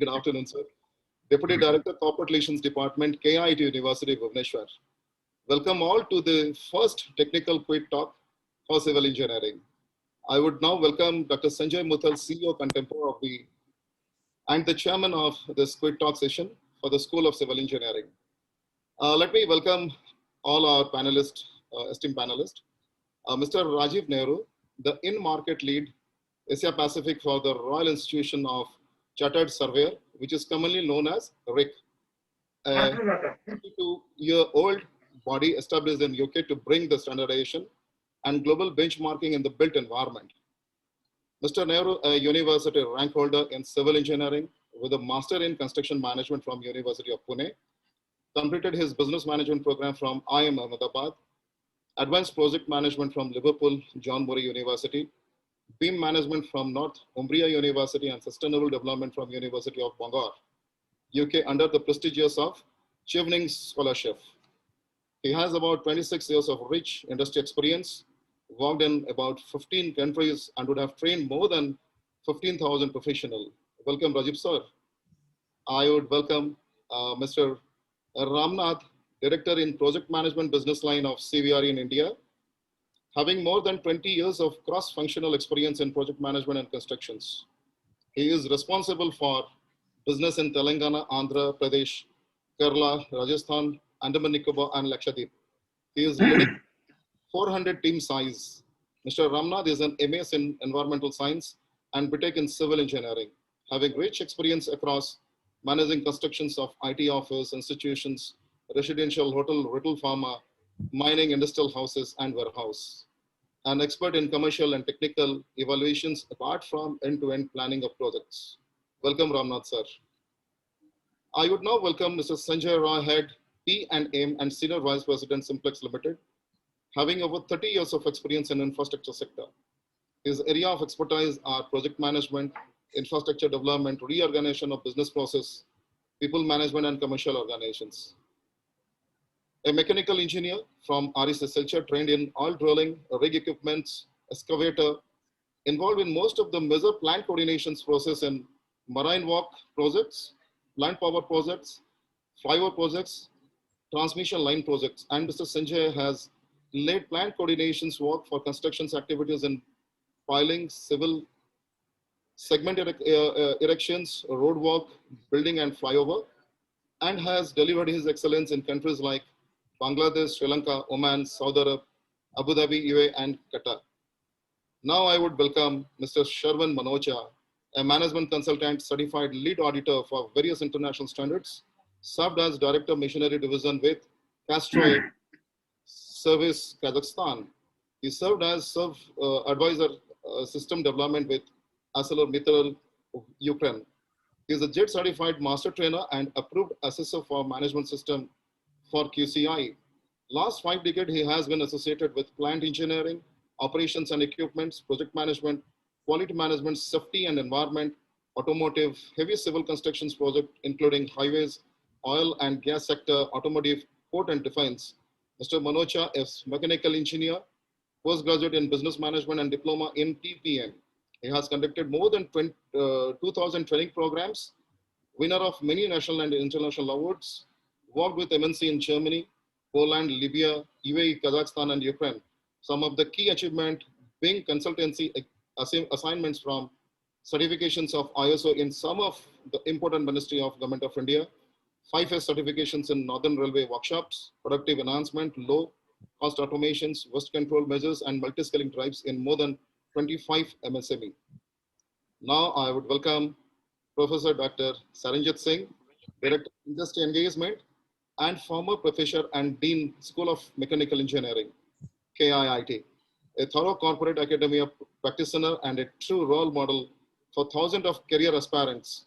Good afternoon, sir. Deputy Director, Corporate Relations Department, KIT University, Bhubaneswar. Welcome all to the first technical KweetTalk for civil engineering. I would now welcome Dr. Sanjoy, CEO, Kontempore and the chairman of this KweetTalk session for the School of Civil Engineering. Let me welcome all our panelists, esteemed panelists. Mr. Rajiv Nehru, the InMarket lead, Asia Pacific for the Royal Institution of Chartered Surveyor, which is commonly known as RIC, a 52-year-old body established in UK to bring the standardization and global benchmarking in the built environment. Mr. Nehru, a university rank holder in civil engineering with a master in construction management from University of Pune, completed his business management program from IIM Ahmedabad, advanced project management from Liverpool John Moray University, beam management from Northumbria University, and sustainable development from University of Bangor, UK, under the prestigious of Chevening Scholarship. He has about 26 years of rich industry experience, worked in about 15 countries, and would have trained more than 15,000 professionals. Welcome, Rajiv, sir. I would welcome Mr. Ramnadh, Director in Project Management Business Line of CBRE in India, having more than 20 years of cross-functional experience in project management and constructions. He is responsible for business in Telangana, Andhra Pradesh, Kerala, Rajasthan, Andaman Nicobar, and Lakshadweep. He is leading 400 team size. Mr. Ramnadh is an MS in Environmental Science and BTech in Civil Engineering, having rich experience across managing constructions of IT office, institutions, residential, hotel, retail, pharma, mining, industrial houses, and warehouse. An expert in commercial and technical evaluations apart from end-to-end planning of projects. Welcome, Ramnadh, sir. I would now welcome Mr. Sanjoy Ray, Head, P&M and Senior Vice President, Simplex Limited, having over 30 years of experience in infrastructure sector. His area of expertise are project management, infrastructure development, reorganization of business process, people management, and commercial organizations. A mechanical engineer from REC Silchar, trained in oil drilling, rig equipments, excavator, involved in most of the major plant coordinations process in marine walk projects, plant power projects, flyover projects, transmission line projects. And Mr. Sanjay has led plant coordinations work for constructions activities in piling, civil segment erections, road work, building, and flyover, and has delivered his excellence in countries like Bangladesh, Sri Lanka, Oman, Saudi Arabia, Abu Dhabi, UAE, and Qatar. Now I would welcome Mr. Sharwan Manocha, a management consultant, certified lead auditor for various international standards, served as Director Machinery Division with Castro Service, Kazakhstan. He served as advisor system development with ArcelorMittal, Ukraine. He is a JET certified master trainer and approved assessor for management system for QCI. Last 5 decades, he has been associated with plant engineering, operations and equipments, project management, quality management, safety and environment, automotive, heavy civil constructions project, including highways, oil and gas sector, automotive, port and defense. Mr. Manocha is mechanical engineer, postgraduate in business management and diploma in TPM. He has conducted more than 2,000 training programs, winner of many national and international awards, worked with MNC in Germany, Poland, Libya, UAE, Kazakhstan, and Ukraine. Some of the key achievements being consultancy assignments from certifications of ISO in some of the important ministry of Government of India, 5S certifications in Northern Railway workshops, productive enhancement, low cost automations, waste control measures, and multi-scaling drives in more than 25 MSME. Now I would welcome Professor Dr. Saranjit Singh, Director of Industry Engagement and former Professor and Dean, School of Mechanical Engineering, KIIT, a thorough corporate academia practitioner and a true role model for thousands of career aspirants,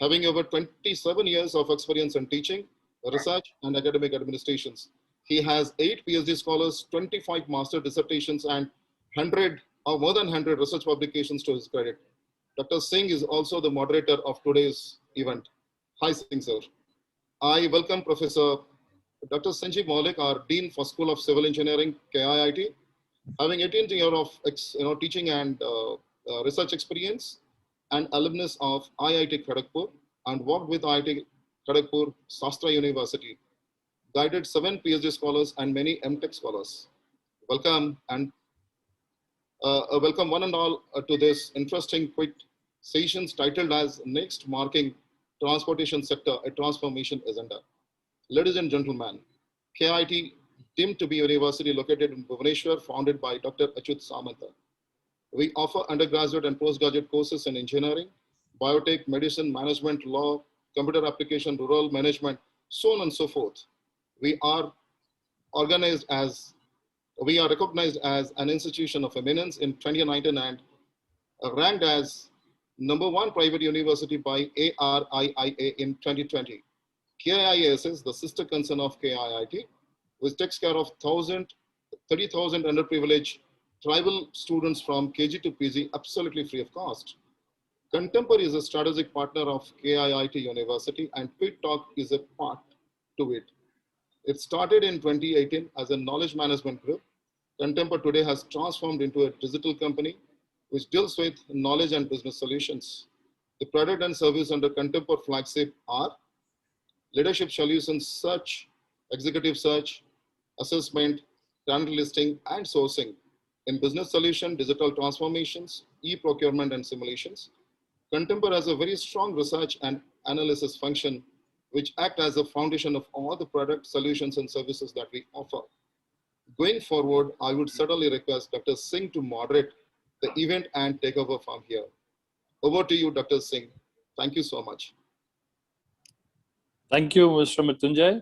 having over 27 years of experience in teaching, research, and academic administrations. He has 8 PhD scholars, 25 master dissertations, and 100 or more than 100 research publications to his credit. Dr. Singh is also the moderator of today's event. Hi, Singh, sir. I welcome Professor Dr. Sanjeev Maulik, our Dean for School of Civil Engineering, KIIT, having 18 years of teaching and research experience, and alumnus of IIT Kharagpur, and worked with IIT Kharagpur, Shastra University, guided 7 PhD scholars and many MTech scholars. Welcome and welcome one and all to this interesting quick sessions titled as Next Marking Transportation Sector, a Transformation Agenda. Ladies and gentlemen, KIT deemed to be a university located in Bhubaneswar, founded by Dr. Achyut Samanta. We offer undergraduate and postgraduate courses in engineering, biotech, medicine, management, law, computer application, rural management, so on and so forth. We are recognized as an institution of eminence in 2019 and ranked as #1 private university by ARIIA in 2020. KIIS is the sister concern of KIIT, which takes care of 30,000 underprivileged tribal students from KG to PG absolutely free of cost. Kontempore is a strategic partner of KIIT University and KweetTalk is a part to it. It started in 2018 as a knowledge management group. Kontempore today has transformed into a digital company which deals with knowledge and business solutions. The product and service under Kontempore flagship are leadership solutions, search, executive search, assessment, talent listing, and sourcing. In business solution, digital transformations, e-procurement and simulations. Kontempore has a very strong research and analysis function, which act as a foundation of all the product solutions and services that we offer. Going forward, I would certainly request Dr. Singh to moderate the event and take over from here. Over to you, Dr. Singh. Thank you so much. Thank you, Mr. Mrutyunjay.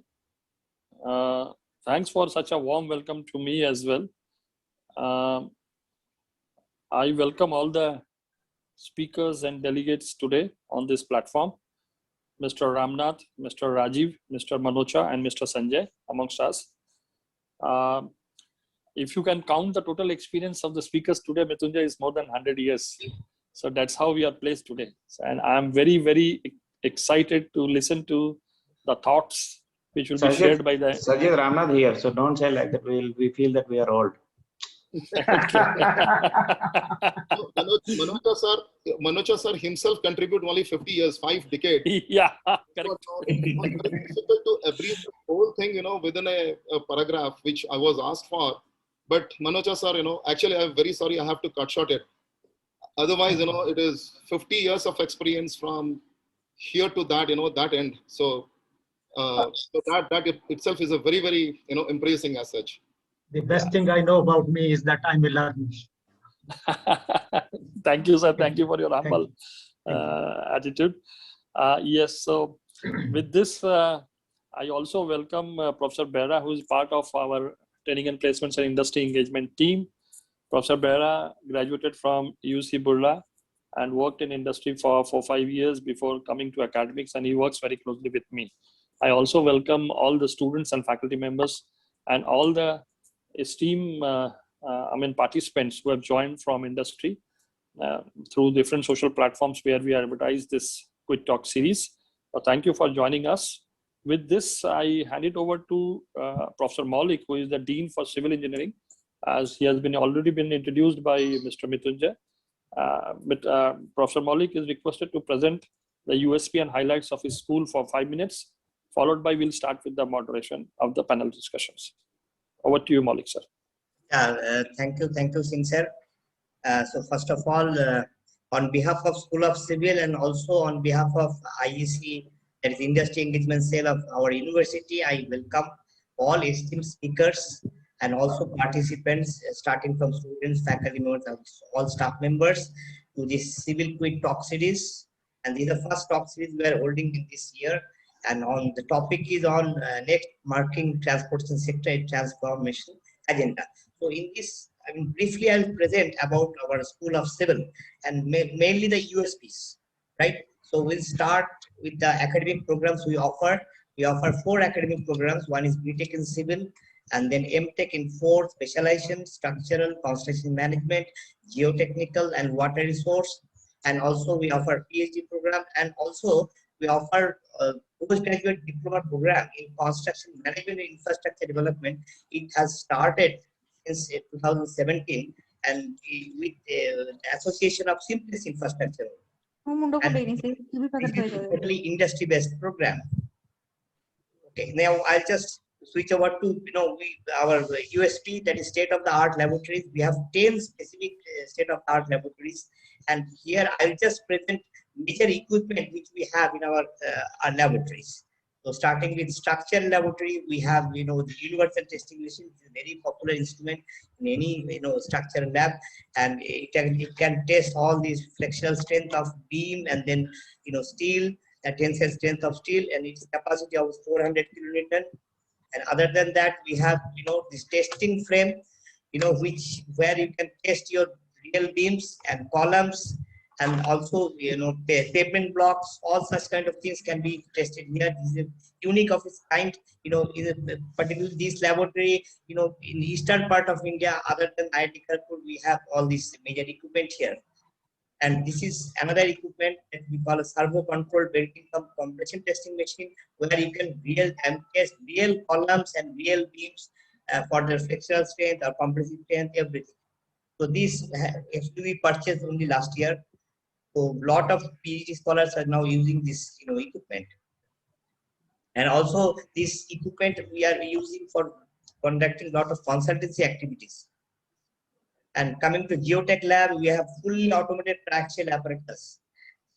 Thanks for such a warm welcome to me as well. I welcome all the speakers and delegates today on this platform. Mr. Ramnadh, Mr. Rajiv, Mr. Manocha, and Mr. Sanjoy amongst us. If you can count the total experience of the speakers today, Mrutyunjay, is more than 100 years. So that's how we are placed today. And I'm very, very excited to listen to the thoughts which will be shared by the... Saranjit Ramnadh here, so don't say like that. We feel that we are old. Manocha sir himself contributed only 50 years, 5 decades. Yeah, correct. It's difficult to abbreviate the whole thing, within a paragraph which I was asked for. But Manocha sir, actually I'm very sorry, I have to cut short it. Otherwise, it is 50 years of experience from here to that, that end. So, that itself is a very, very, impressive as such. The best thing I know about me is that I'm a learner. Thank you, sir. Thank you for your humble attitude. Yes, so with this, I also welcome Professor Behra, who is part of our Training and Placements and Industry Engagement team. Professor Behra graduated from UC Burla and worked in industry for 5 years before coming to academics, and he works very closely with me. I also welcome all the students and faculty members and all the esteemed participants who have joined from industry through different social platforms where we advertise this KweetTalk series. Thank you for joining us. With this, I hand it over to Professor Maulik, who is the Dean for Civil Engineering, as he has already been introduced by Mr. Mrutyunjay. Professor Maulik is requested to present the USP and highlights of his school for 5 minutes, followed by we'll start with the moderation of the panel discussions. Over to you, Maulik, sir. Thank you, Singh sir. So first of all, on behalf of School of Civil and also on behalf of IEC, that is Industry Engagement Cell of our university, I welcome all esteemed speakers and also participants, starting from students, faculty members, and all staff members, to this Civil KweetTalk series. And this is the first talk series we are holding in this year. And on the topic is on next marking transportation sector transformation agenda. So in this, briefly I'll present about our School of Civil and mainly the USPs, right? So we'll start with the academic programs we offer. We offer 4 academic programs. One is BTech in Civil, and then MTech in 4 specialization, structural, construction management, geotechnical, and water resource. And also we offer PhD program, and also we offer postgraduate diploma program in construction management and infrastructure development. It has started since 2017 and with the association of Simplex infrastructure. And this is totally industry-based program. Okay, now I'll just switch over to our USP, that is state-of-the-art laboratories. We have 10 specific state-of-the-art laboratories, and here I'll just present major equipment which we have in our laboratories. So starting with structural laboratory, we have the universal testing machine. It's a very popular instrument in any structural lab, and it can test all these flexural strength of beam and then steel, the tensile strength of steel, and its capacity of 400 kilonewton. And other than that, we have this testing frame, where you can test your real beams and columns, and also pavement blocks. All such kind of things can be tested here. This is unique of its kind. Particularly this laboratory, in eastern part of India, other than IIT Kharagpur, we have all this major equipment here. And this is another equipment that we call a servo-controlled belting compression testing machine, where you can test real columns and real beams for their flexural strength or compressive strength, everything. So this we purchased only last year. So a lot of PhD scholars are now using this equipment. And also this equipment we are using for conducting a lot of consultancy activities. And coming to geotech lab, we have fully automated traction apparatus,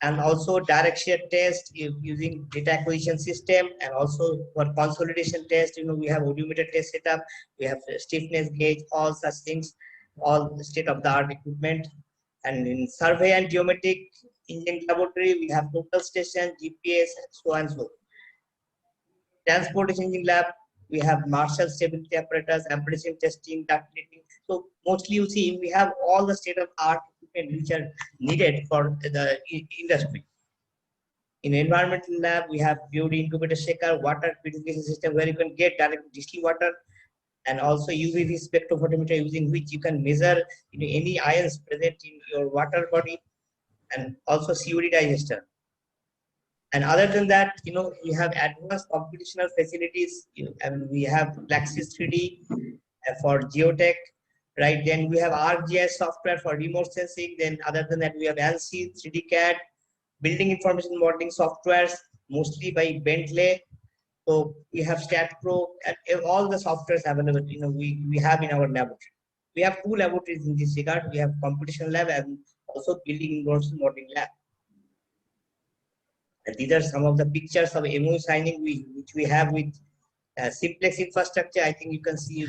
and also direct shear test using data acquisition system, and also for consolidation test, we have odometer test setup, we have stiffness gauge, all such things, all state-of-the-art equipment. And in survey and geometric engineering laboratory, we have total station, GPS, and so on and so. Transportation engineering lab, we have Marshall stability apparatus, amplitude testing, ductility. So mostly you see we have all the state-of-the-art equipment which are needed for the industry. In environmental lab, we have BOD incubator shaker, water purification system where you can get direct distilled water, and also UV spectrophotometer using which you can measure any ions present in your water body, and also COD digester. And other than that, we have advanced computational facilities. And we have Plaxis 3D for geotech, right? Then we have ArcGIS software for remote sensing. Then other than that, we have ANSI, 3D CAD, building information modeling softwares, mostly by Bentley. So we have StatPro, and all the softwares available, we have in our laboratory. We have 2 laboratories in this regard. We have computational lab and also building information modeling lab. And these are some of the pictures of MOU signing which we have with Simplex infrastructure. I think you can see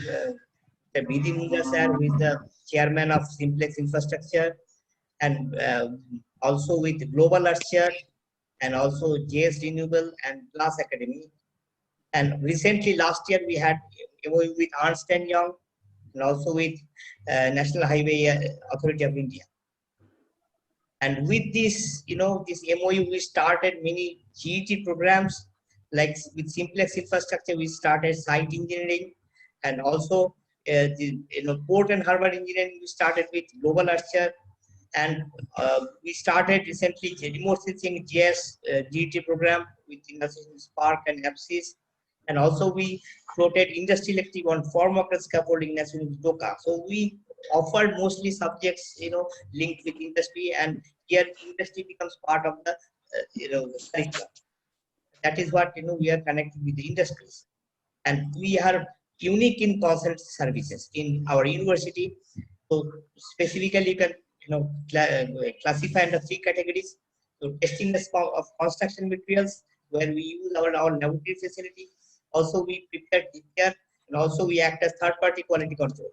Bidi Munja sir, who is the chairman of Simplex infrastructure, and also with Global Archer, and also JS Renewable and Glass Academy. And recently, last year, we had MOU with Ernst & Young, and also with National Highway Authority of India. And with this, this MOU, we started many GET programs, like with Simplex infrastructure, we started site engineering, and also port and harbor engineering, we started with Global Archer, and we started recently remote sensing GS GET program with Spark and APSIS, and also we floated industry elective on form of scaffolding national DOCA. So we offered mostly subjects linked with industry, and here industry becomes part of the curriculum. That is what we are connected with the industries, and we are unique in consult services in our university. So specifically, you can classify under 3 categories. So testing of construction materials, where we use our laboratory facility. Also we prepare DPR, and also we act as third-party quality control.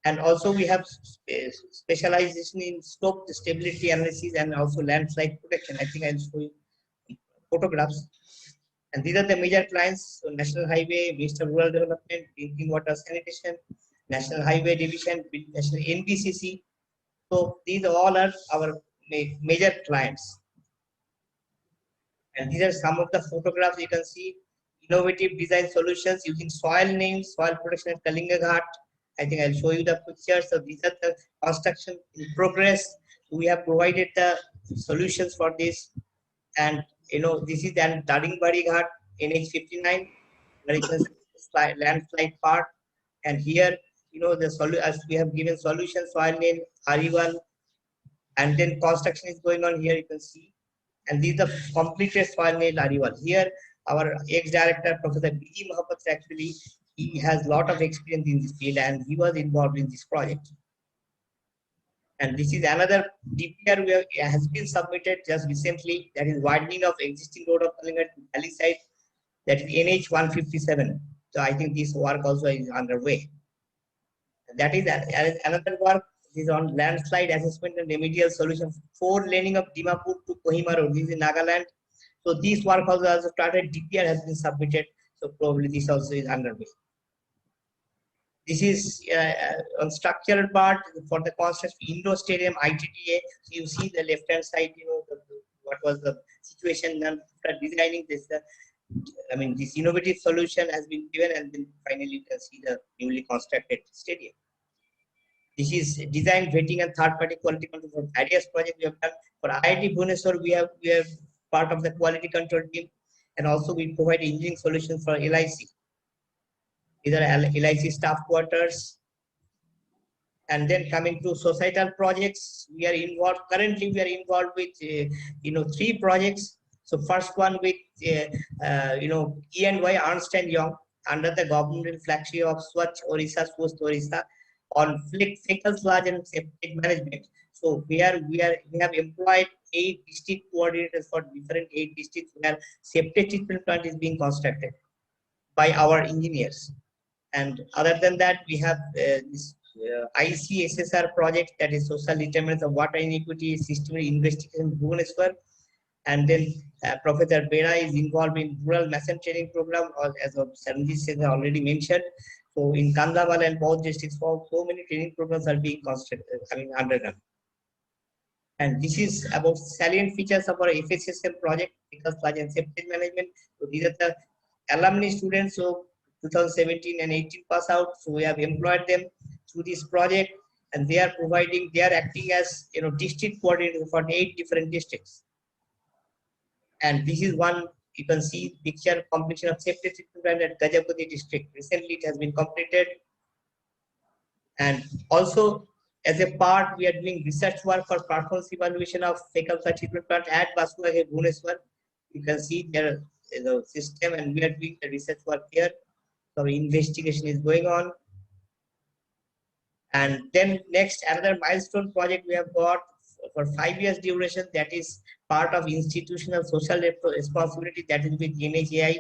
And also we have specialization in slope stability analysis and also landslide protection. I think I'll show you photographs. And these are the major clients: so National Highway, Ministry of Rural Development, Drinking Water Sanitation, National Highway Division, National NBCC. So these all are our major clients. And these are some of the photographs you can see. Innovative design solutions using soil names, soil protection at Kalinga Ghat. I think I'll show you the pictures. So these are the construction in progress. We have provided the solutions for this. And this is the Daringbari Ghat, NH59, where you can see landslide part. And here, as we have given solutions, soil name, Hariwal, And then construction is going on here, you can see. And these are the completed soil nail arrival. Here, our ex-director, Professor B.G. Mohammed, actually, he has a lot of experience in this field and he was involved in this project. And this is another DPR where it has been submitted just recently. That is widening of existing road of Kalinga to Valley side. That is NH 157. So I think this work also is underway. That is another work. This is on landslide assessment and remedial solution. 4 laning of Dimapur to Kohima Road. This is in Nagaland. So this work also started. DPR has been submitted. So probably this also is underway. This is on structural part for the construction indoor stadium ITTA. So you see the left hand side, what was the situation after designing this. I mean, this innovative solution has been given, and then finally you can see the newly constructed stadium. This is design, vetting, and third-party quality control for various projects we have done. For IIT Bhubaneswar, we are part of the quality control team, and also we provide engineering solutions for LIC. These are LIC staff quarters. And then coming to societal projects, we are involved. Currently, we are involved with 3 projects. So first one with E&Y Ernst & Young under the government flagship of Swachh Orissa, Swasth Orissa on fecal sludge and septic management. So we have employed 8 district coordinators for different 8 districts where septic treatment plant is being constructed by our engineers. And other than that, we have this ICSSR project, that is social determinants of water inequity systematic investigation in Bhubaneswar. And then Professor Bera is involved in rural mason training program, or as Saranjit Singh already mentioned. So in Kandhamal and both districts, so many training programs are being constructed, undergone. And this is about salient features of our FSSM project, fecal sludge and septic management. So these are the alumni students, so 2017 and 18 pass out. So we have employed them through this project, and they are acting as district coordinator for 8 different districts. And this is one, you can see picture completion of septic treatment plant at Gajapati district. Recently it has been completed. And also as a part, we are doing research work for performance evaluation of fecal sludge treatment plant at Basua Bhubaneswar. You can see there is a system, and we are doing the research work here. So investigation is going on. And then next, another milestone project we have got for 5 years duration, that is part of institutional social responsibility, that is with NHAI,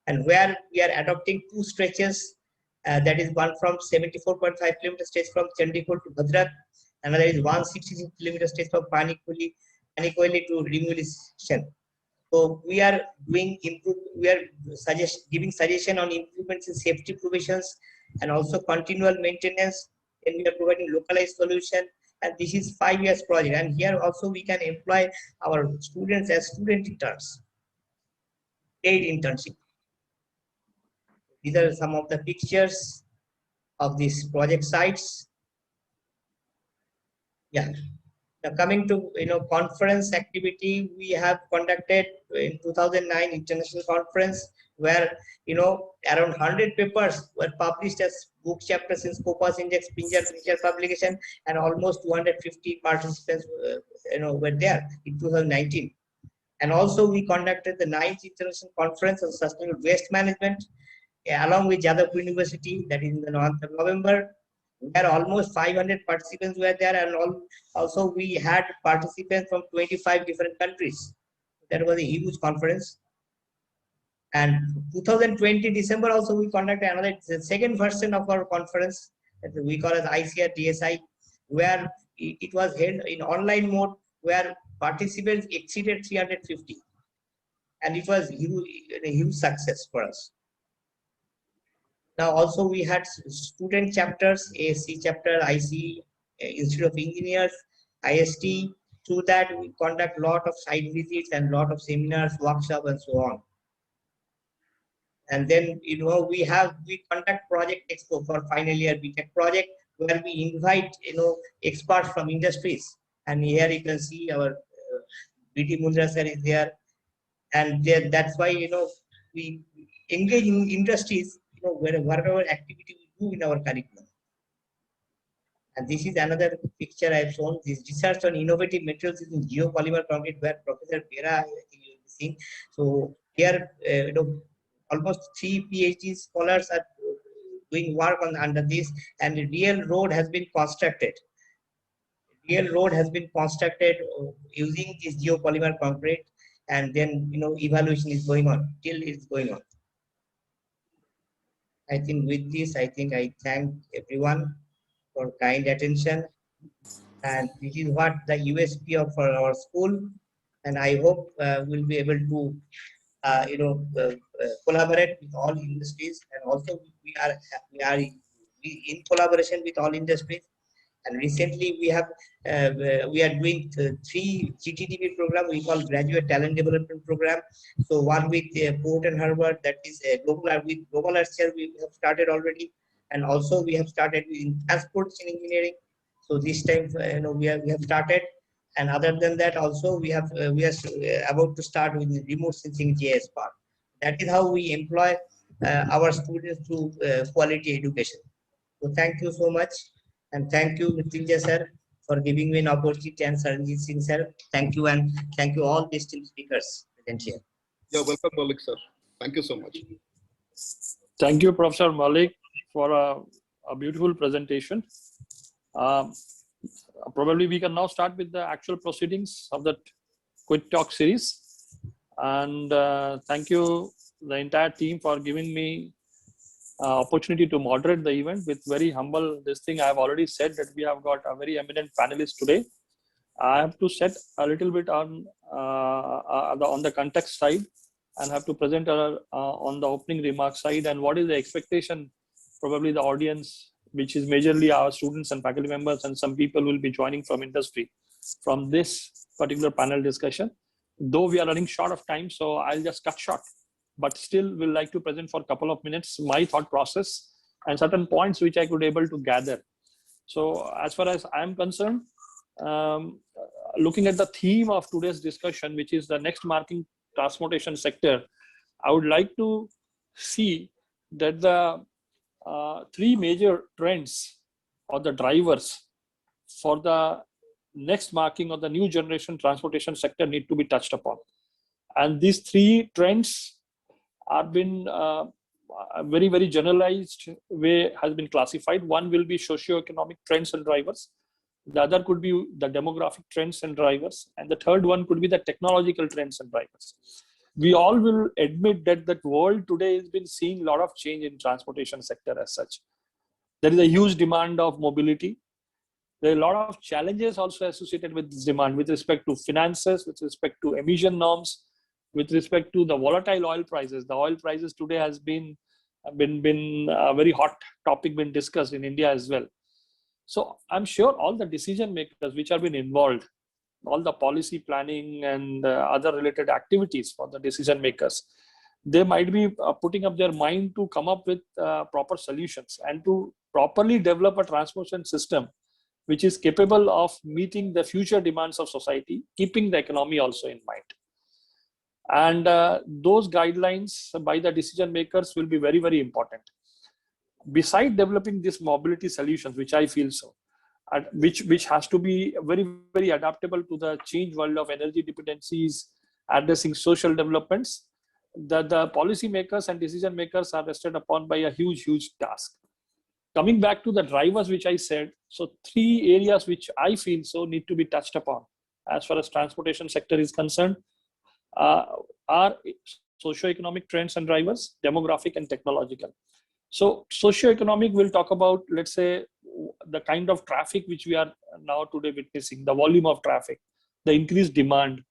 and where we are adopting 2 stretches, that is one from 74.5 km stretch from Chandigarh to Bhadrak, another is 166 km stretch from Panikoili to Remulation. So we are doing giving suggestion on improvements in safety provisions and also continual maintenance, and we are providing localized solution. And this is 5 years project, and here also we can employ our students as student interns, paid internship. These are some of the pictures of these project sites. Yeah. Now coming to conference activity, we have conducted in 2009 international conference where around 100 papers were published as book chapters in Scopus Index, Pinjar publication, and almost 250 participants were there in 2019. And also we conducted the 9th international conference on sustainable waste management along with Jadavpur University, that is in the month of November, where almost 500 participants were there, and also we had participants from 25 different countries. That was a huge conference. And 2020 December also we conducted another, the second version of our conference that we call as ICR DSI, where it was held in online mode, where participants exceeded 350, and it was a huge success for us. Now also we had student chapters, ASC chapter, IC, Institute of Engineers, IST. Through that we conduct lot of site visits and lot of seminars, workshops, and so on. And then we conduct project expo for final year BTech project, where we invite experts from industries. And here you can see our BT Mundra sir is there, and that's why we engage in industries whatever activity we do in our curriculum. And this is another picture I have shown. This research on innovative materials in geopolymer concrete, where Professor Bera, I think you will be seeing. So here, almost 3 PhD scholars are doing work on under this, and the real road has been constructed. Real road has been constructed using this geopolymer concrete, and then evaluation is going on. Till it's going on. I think with this, I thank everyone for kind attention, and this is what the USP of our school, and I hope we'll be able to collaborate with all industries, and also we are in collaboration with all industries. And recently we are doing 3 GTDP program we call Graduate Talent Development Program. So one with Port and Harbour, that is with Global Archer we have started already, and also we have started in transportation engineering. So this time we have started, and other than that also we are about to start with the remote sensing GIS part. That is how we employ our students through quality education. So thank you so much. And thank you, Mrutyunjay sir, for giving me an opportunity, and Saranjit Singh sir. Thank you, and thank you all distinct speakers present here. Yeah, welcome, Malik sir. Thank you so much. Thank you, Professor Malik, for a beautiful presentation. Probably we can now start with the actual proceedings of the KweetTalk series. And thank you, the entire team, for giving me opportunity to moderate the event with very humble this thing. I have already said that we have got a very eminent panelist today. I have to set a little bit on the context side, and have to present on the opening remarks side, and what is the expectation, probably the audience, which is majorly our students and faculty members, and some people will be joining from industry from this particular panel discussion. Though we are running short of time, so I'll just cut short, but still will like to present for a couple of minutes my thought process and certain points which I could able to gather. So as far as I'm concerned, looking at the theme of today's discussion, which is the next marking transportation sector, I would like to see that the 3 major trends or the drivers for the next marking of the new generation transportation sector need to be touched upon. And these 3 trends have been very, very generalized way has been classified. One will be socio-economic trends and drivers. The other could be the demographic trends and drivers. And the third one could be the technological trends and drivers. We all will admit that the world today has been seeing a lot of change in transportation sector as such. There is a huge demand of mobility. There are a lot of challenges also associated with this demand with respect to finances, with respect to emission norms, with respect to the volatile oil prices. The oil prices today has been a very hot topic been discussed in India as well. So I'm sure all the decision makers which have been involved, all the policy planning and other related activities for the decision makers, they might be putting up their mind to come up with proper solutions and to properly develop a transportation system which is capable of meeting the future demands of society, keeping the economy also in mind. And those guidelines by the decision makers will be very, very important. Besides developing these mobility solutions, which I feel so, which has to be very, very adaptable to the changed world of energy dependencies, addressing social developments, the policy makers and decision makers are rested upon by a huge, huge task. Coming back to the drivers, which I said, so 3 areas which I feel so need to be touched upon as far as transportation sector is concerned are socio-economic trends and drivers, demographic and technological. So socio-economic will talk about, let's say, the kind of traffic which we are now today witnessing, the volume of traffic, the increased demand.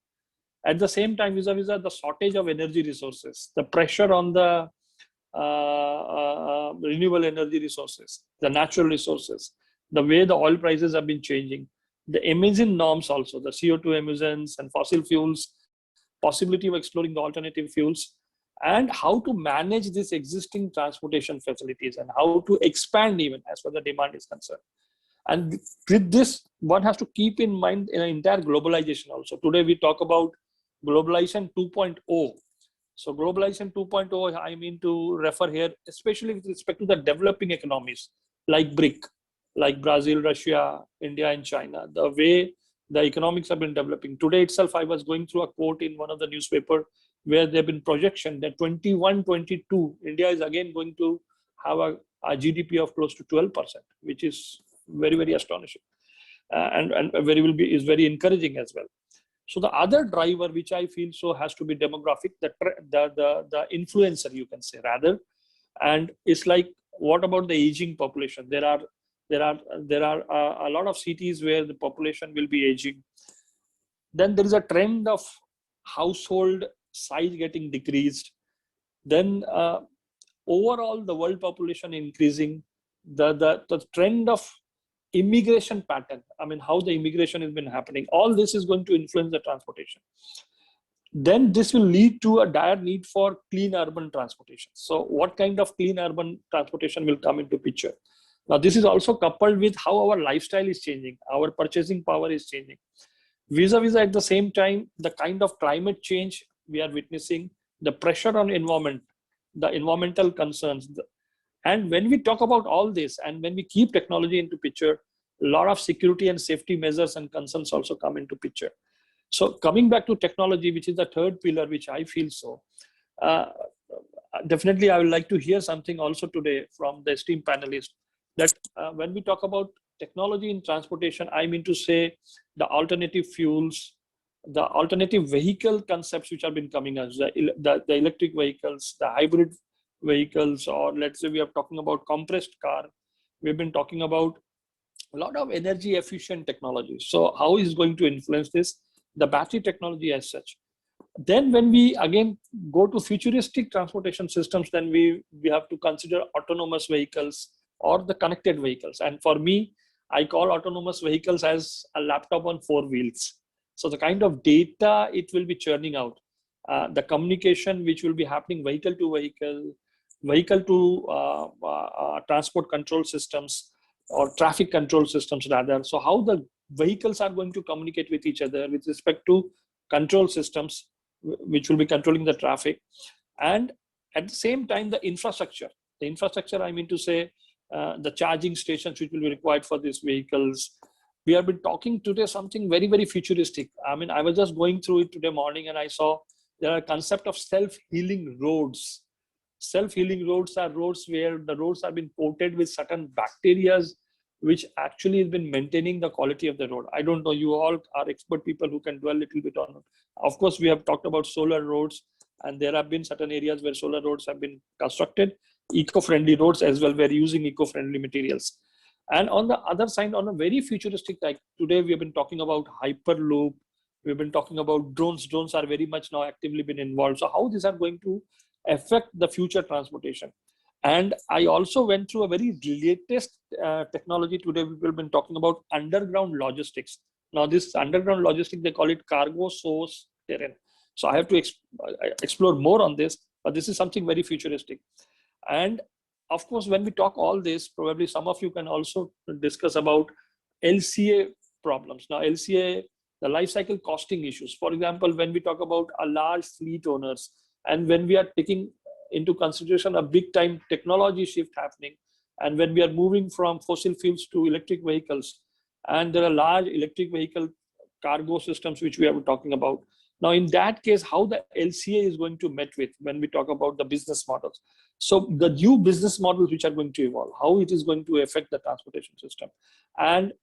At the same time, vis-a-vis the shortage of energy resources, the pressure on the renewable energy resources, the natural resources, the way the oil prices have been changing, the emission norms also, the CO2 emissions and fossil fuels, possibility of exploring the alternative fuels, and how to manage these existing transportation facilities and how to expand even as far as the demand is concerned. And with this, one has to keep in mind in an entire globalization also. Today we talk about globalization 2.0. So globalization 2.0, I mean to refer here, especially with respect to the developing economies like BRIC, like Brazil, Russia, India, and China, the way the economics have been developing. Today itself, I was going through a quote in one of the newspaper where there have been projection that 21, 22, India is again going to have a GDP of close to 12%, which is very, very astonishing. And is very encouraging as well. So the other driver, which I feel so has to be demographic, the influencer, you can say rather, and it's like, what about the aging population? There are a lot of cities where the population will be aging. Then there is a trend of household size getting decreased. Then overall the world population increasing. The trend of immigration pattern, I mean, how the immigration has been happening, all this is going to influence the transportation. Then this will lead to a dire need for clean urban transportation. So what kind of clean urban transportation will come into picture? Now, this is also coupled with how our lifestyle is changing, our purchasing power is changing. Vis-a-vis at the same time, the kind of climate change we are witnessing, the pressure on environment, the environmental concerns. And when we talk about all this, and when we keep technology into picture, a lot of security and safety measures and concerns also come into picture. So coming back to technology, which is the third pillar, which I feel so, definitely I would like to hear something also today from the esteemed panelists, that when we talk about technology in transportation, I mean to say the alternative fuels, the alternative vehicle concepts which have been coming as the electric vehicles, the hybrid vehicles, or let's say we are talking about compressed car. We've been talking about a lot of energy efficient technology. So how is going to influence this? The battery technology as such. Then when we again go to futuristic transportation systems, then we have to consider autonomous vehicles or the connected vehicles. And for me, I call autonomous vehicles as a laptop on 4 wheels. So the kind of data it will be churning out, the communication which will be happening vehicle to transport control systems or traffic control systems rather. So how the vehicles are going to communicate with each other with respect to control systems which will be controlling the traffic. And at the same time, the infrastructure, I mean to say the charging stations which will be required for these vehicles. We have been talking today something very, very futuristic. I mean, I was just going through it today morning and I saw there are a concept of self-healing roads. Self-healing roads are roads where the roads have been coated with certain bacteria which actually has been maintaining the quality of the road. I don't know, you all are expert people who can dwell a little bit on it. Of course, we have talked about solar roads, and there have been certain areas where solar roads have been constructed, eco-friendly roads as well, where using eco-friendly materials. And on the other side, on a very futuristic type, today we have been talking about Hyperloop, we've been talking about drones. Drones are very much now actively been involved. So how these are going to affect the future transportation. And I also went through a very latest technology today. We've been talking about underground logistics. Now this underground logistics, they call it cargo source terrain. So I have to explore more on this, but this is something very futuristic. And of course, when we talk all this, probably some of you can also discuss about LCA problems. Now LCA, the life cycle costing issues. For example, when we talk about a large fleet owners, and when we are taking into consideration a big time technology shift happening, and when we are moving from fossil fuels to electric vehicles, and there are large electric vehicle cargo systems which we are talking about. Now in that case, how the LCA is going to met with when we talk about the business models. So the new business models which are going to evolve, how it is going to affect the transportation system. And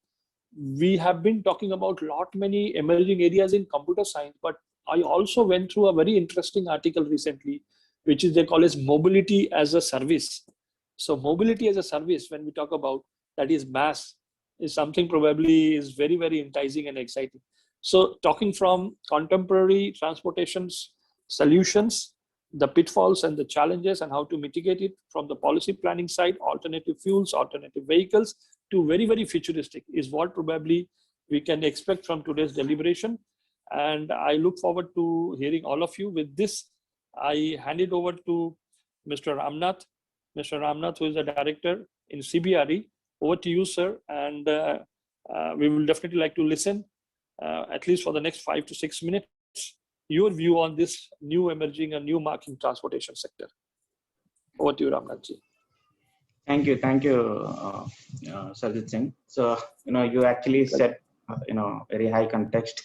we have been talking about many emerging areas in computer science, but I also went through a very interesting article recently, which is they call as mobility as a service. So mobility as a service, when we talk about that is mass, is something probably is very, very enticing and exciting. So talking from contemporary transportation solutions, the pitfalls and the challenges and how to mitigate it from the policy planning side, alternative fuels, alternative vehicles, to very, very futuristic is what probably we can expect from today's deliberation. And I look forward to hearing all of you. With this, I hand it over to Mr. Ramnadh. Mr. Ramnadh, who is the director in CBRE. Over to you, sir. And we will definitely like to listen, at least for the next 5 to 6 minutes, your view on this new emerging and new marking transportation sector. Over to you, Ramnadh ji. Thank you, Saranjit Singh. So, you actually set, very high context.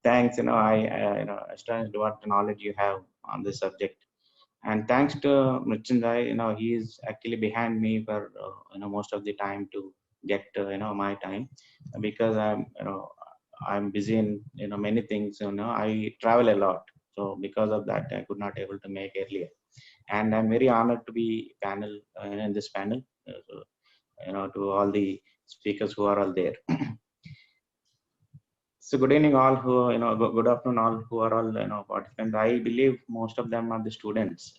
Thanks, I astonished what knowledge you have on this subject. And thanks to Mrutyunjay, he is actually behind me for, most of the time to get, my time, because I'm busy in, many things, I travel a lot. So because of that, I could not able to make earlier. And I'm very honored to be panel in this panel. So, to all the speakers who are all there. So good evening all who, good afternoon all who are all, participants. I believe most of them are the students,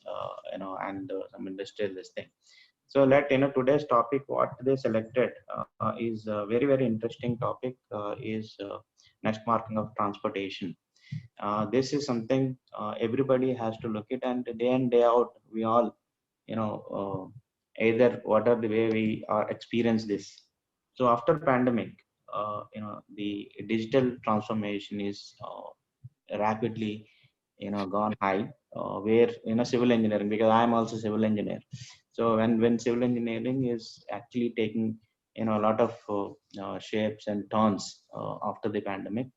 and some industrial thing. So today's topic, what they selected is a very, very interesting topic, is next marking of transportation. This is something everybody has to look at, and day in, day out, we all, either what are the way we are experience this. So after pandemic, the digital transformation is rapidly, gone high, where, civil engineering, because I am also civil engineer. So when civil engineering is actually taking, a lot of shapes and turns after the pandemic.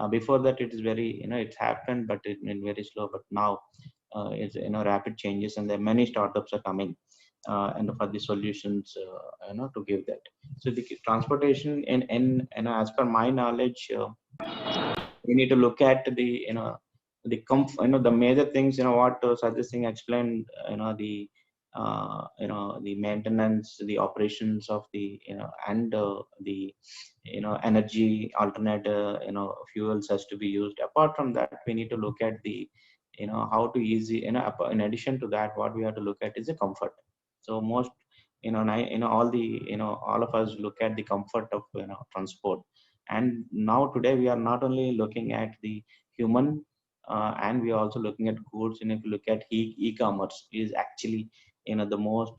Before that, it is very, it's happened, but it's been very slow. But now it's, rapid changes, and there are many startups are coming, and for the solutions, to give that. So the transportation in as per my knowledge, we need to look at the, the major things, what Saranjit Singh explained, the maintenance, the operations of the, and the, energy alternate, fuels has to be used. Apart from that, we need to look at the, how to easy, in addition to that, what we have to look at is the comfort. So most, all the, all of us look at the comfort of, transport. And now today we are not only looking at the human, and we are also looking at goods. And if you look at e-commerce is actually, the most,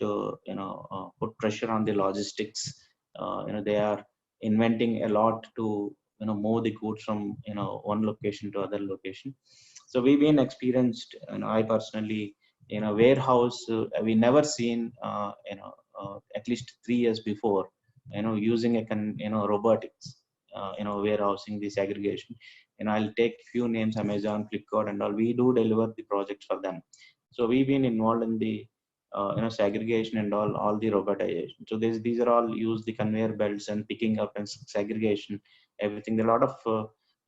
put pressure on the logistics. They are inventing a lot to, move the goods from, one location to other location. So we've been experienced, I personally, warehouse, we never seen, at least 3 years before, using a robotics, warehousing, the segregation. I'll take few names: Amazon, Flipkart, and all. We do deliver the projects for them. So we've been involved in the, segregation and all the robotization. So these are all use the conveyor belts and picking up and segregation, everything. A lot of,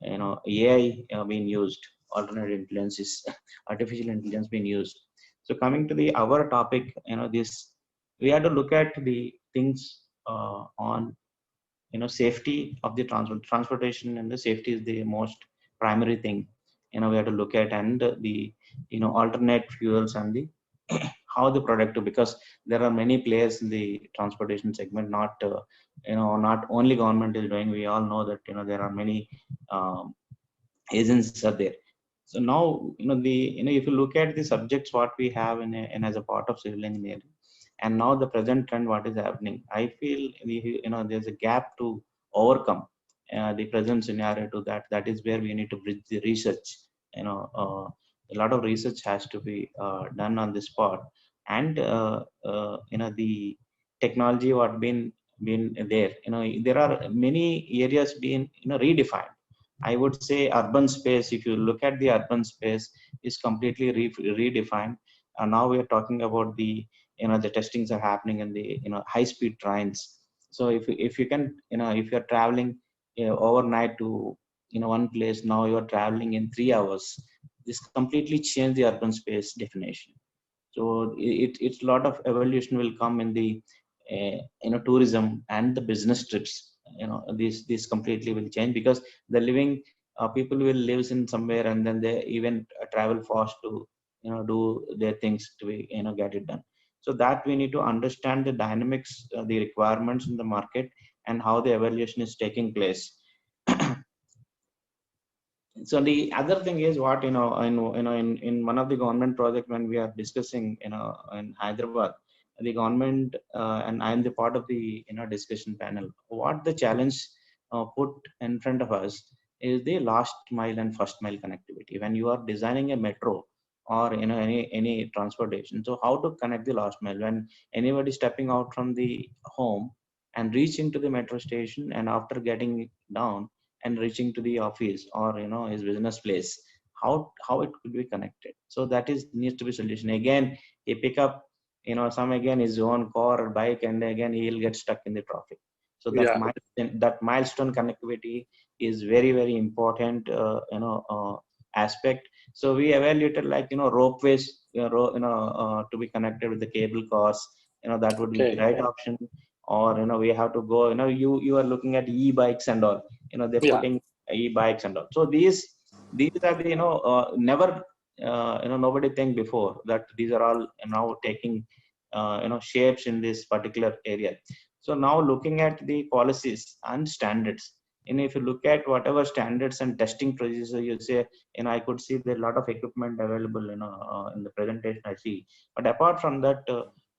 AI being used, alternate intelligence, artificial intelligence being used. So coming to the our topic, this, we have to look at the things on, safety of the transportation, and the safety is the most primary thing, we have to look at. And the, alternate fuels, and the how the product, because there are many players in the transportation segment, not, not only government is doing. We all know that, there are many agencies are there. So now, if you look at the subjects what we have in as a part of civil engineering, and now the present trend, what is happening, I feel there's a gap to overcome the present scenario to that. That is where we need to bridge the research. A lot of research has to be done on this part, and the technology what been there. There are many areas being, redefined. I would say urban space, if you look at the urban space, is completely redefined. And now we are talking about the, the testings are happening in the, high speed trains. So if you can, if you're traveling, overnight to, one place, now you're traveling in 3 hours. This completely changed the urban space definition. So it's a lot of evolution will come in the, tourism and the business trips. This completely will change, because the living, people will live in somewhere, and then they even travel fast to, do their things to be, get it done. So that we need to understand the dynamics, the requirements in the market, and how the evaluation is taking place. So the other thing is what, in one of the government project, when we are discussing, in Hyderabad, the government, and I am the part of the, discussion panel. What the challenge put in front of us is the last mile and first mile connectivity. When you are designing a metro, or any transportation. So how to connect the last mile when anybody stepping out from the home and reaching to the metro station, and after getting down and reaching to the office or his business place, how it could be connected. So that is needs to be solution. Again, he pick up some again his own car or bike, and again he'll get stuck in the traffic. So Yeah. that milestone connectivity is very, very important aspect. So we evaluated like ropeways to be connected with the cable cars. That would be the Okay. right option. Or we have to go, you are looking at e-bikes and all, they're Yeah. putting e-bikes and all. So these are the never nobody think before that these are all now taking shapes in this particular area. So now looking at the policies and standards, if you look at whatever standards and testing procedures, you say, I could see there are a lot of equipment available, in the presentation I see. But apart from that,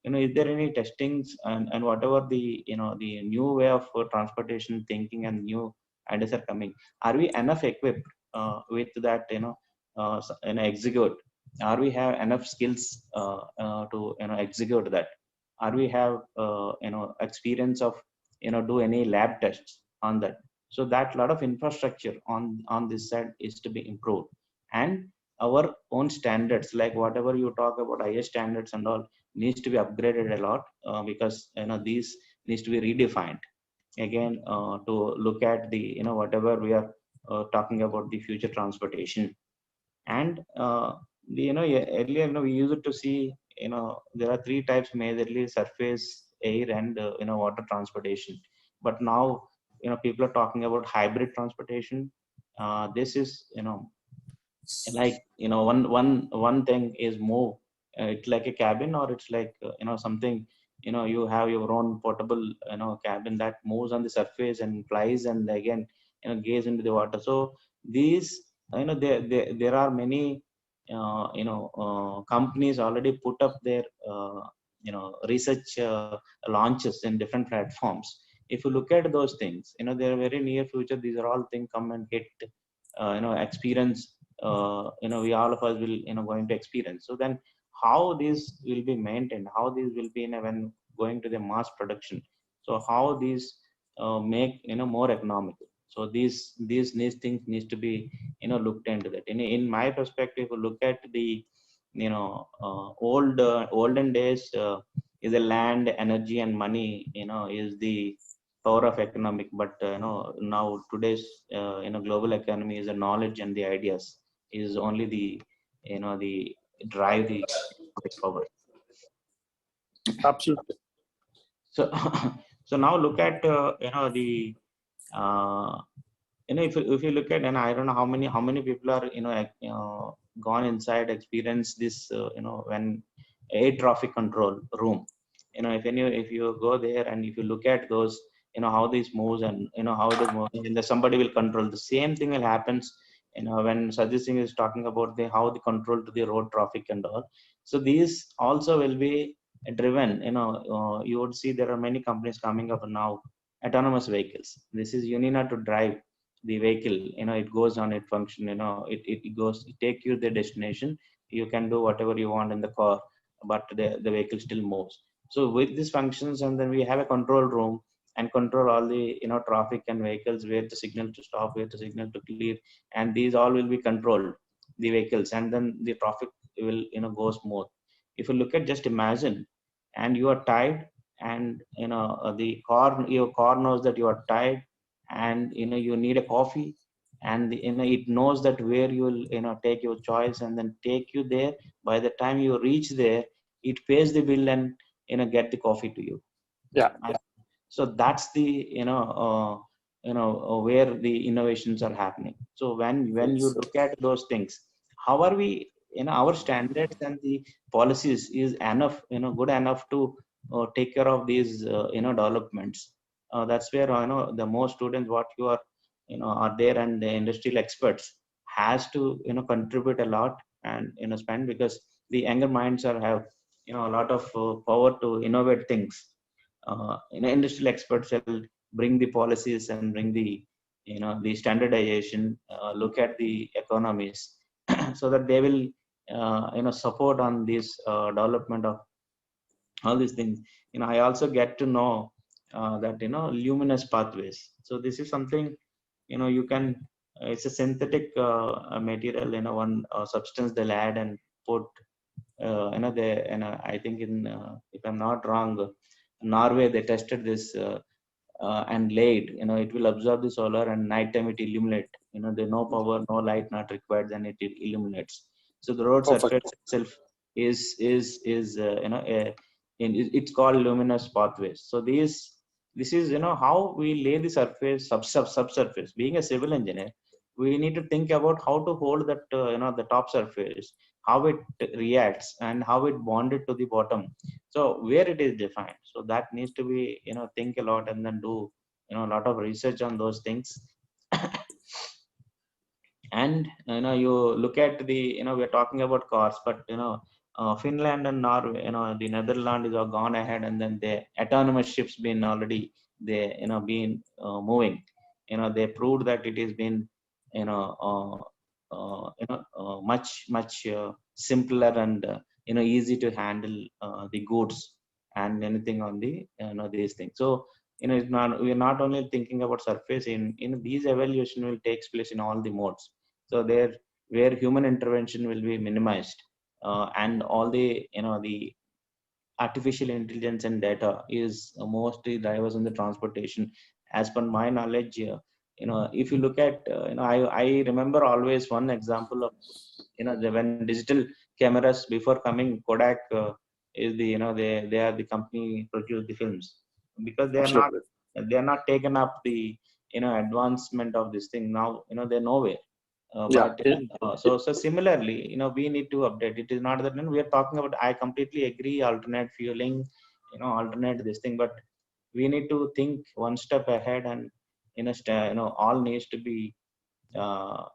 is there any testings and whatever the, the new way of transportation thinking and new ideas are coming? Are we enough equipped with that, execute? Are we have enough skills to, execute that? Are we have, experience of, do any lab tests on that? So that lot of infrastructure on this side is to be improved, and our own standards, like whatever you talk about IS standards and all, needs to be upgraded a lot, because these needs to be redefined again, to look at the whatever we are talking about the future transportation. And earlier we used to see there are three types majorly: surface, air, and water transportation. But now people are talking about hybrid transportation. This is like one thing is move, it's like a cabin, or it's like something, you have your own portable cabin that moves on the surface and flies and again gaze into the water. So these there are many companies already put up their research launches in different platforms. If you look at those things, they're very near future, these are all things come and hit experience, we all of us will going to experience. So then how these will be maintained, how these will be when going to the mass production, so how these make more economical. So these things needs to be looked into that. In my perspective, look at the olden days, is the land, energy, and money is the power of economic. But now today's global economy is the knowledge and the ideas is only the the drive the economic power. Absolutely. So so now look at the if you look at, and I don't know how many people are gone inside, experience this when air traffic control room, if you go there and if you look at those, how this moves and how it is moving, and somebody will control. The same thing will happens when Saranjit Singh is talking about the how the control to the road traffic and all. So these also will be driven, you would see there are many companies coming up now, autonomous vehicles. This is you need not to drive the vehicle, it goes on, it function, it goes, it take you the destination, you can do whatever you want in the car, but the vehicle still moves. So with these functions, and then we have a control room and control all the traffic and vehicles, where the signal to stop, where the signal to clear, and these all will be controlled, the vehicles, and then the traffic will go smooth. If you look at, just imagine, and you are tired, and the car, your car knows that you are tired, and you need a coffee, and it knows that where you will take your choice and then take you there. By the time you reach there, it pays the bill and get the coffee to you. Yeah. So that's the where the innovations are happening. So when you look at those things, how are we, our standards and the policies is enough, good enough to take care of these developments. That's where the more students what you are there, and the industrial experts has to contribute a lot and spend, because the younger minds are have a lot of power to innovate things. Industrial experts will bring the policies and bring the the standardization, look at the economies so that they will support on this development of all these things. I also get to know that luminous pathways. So this is something you can. It's a synthetic material. One substance they'll add and put. They. I think if I'm not wrong, Norway they tested this and laid. It will absorb the solar and nighttime it illuminate. There's no power, no light not required, then it illuminates. So the road surface itself is it's called luminous pathways. So this is how we lay the surface subsurface. Being a civil engineer, we need to think about how to hold that the top surface, how it reacts and how it bonded to the bottom. So where it is defined. So that needs to be think a lot and then do a lot of research on those things. And you look at the we're talking about cars, but Finland and Norway, the Netherlands is gone ahead, and then the autonomous ships been already they been moving. They proved that it has been much simpler and easy to handle the goods and anything on the these things. So it's not, we're not only thinking about surface. In these evaluation will takes place in all the modes. So there where human intervention will be minimized, and all the the artificial intelligence and data is mostly drivers in the transportation. As per my knowledge, if you look at I remember always one example of when digital cameras before coming, Kodak is the they are the company produce the films, because they are not taken up the advancement of this thing. Now they're nowhere. So similarly, we need to update. It is not that we are talking about. I completely agree. Alternate fueling, alternate this thing, but we need to think one step ahead, and all needs to be on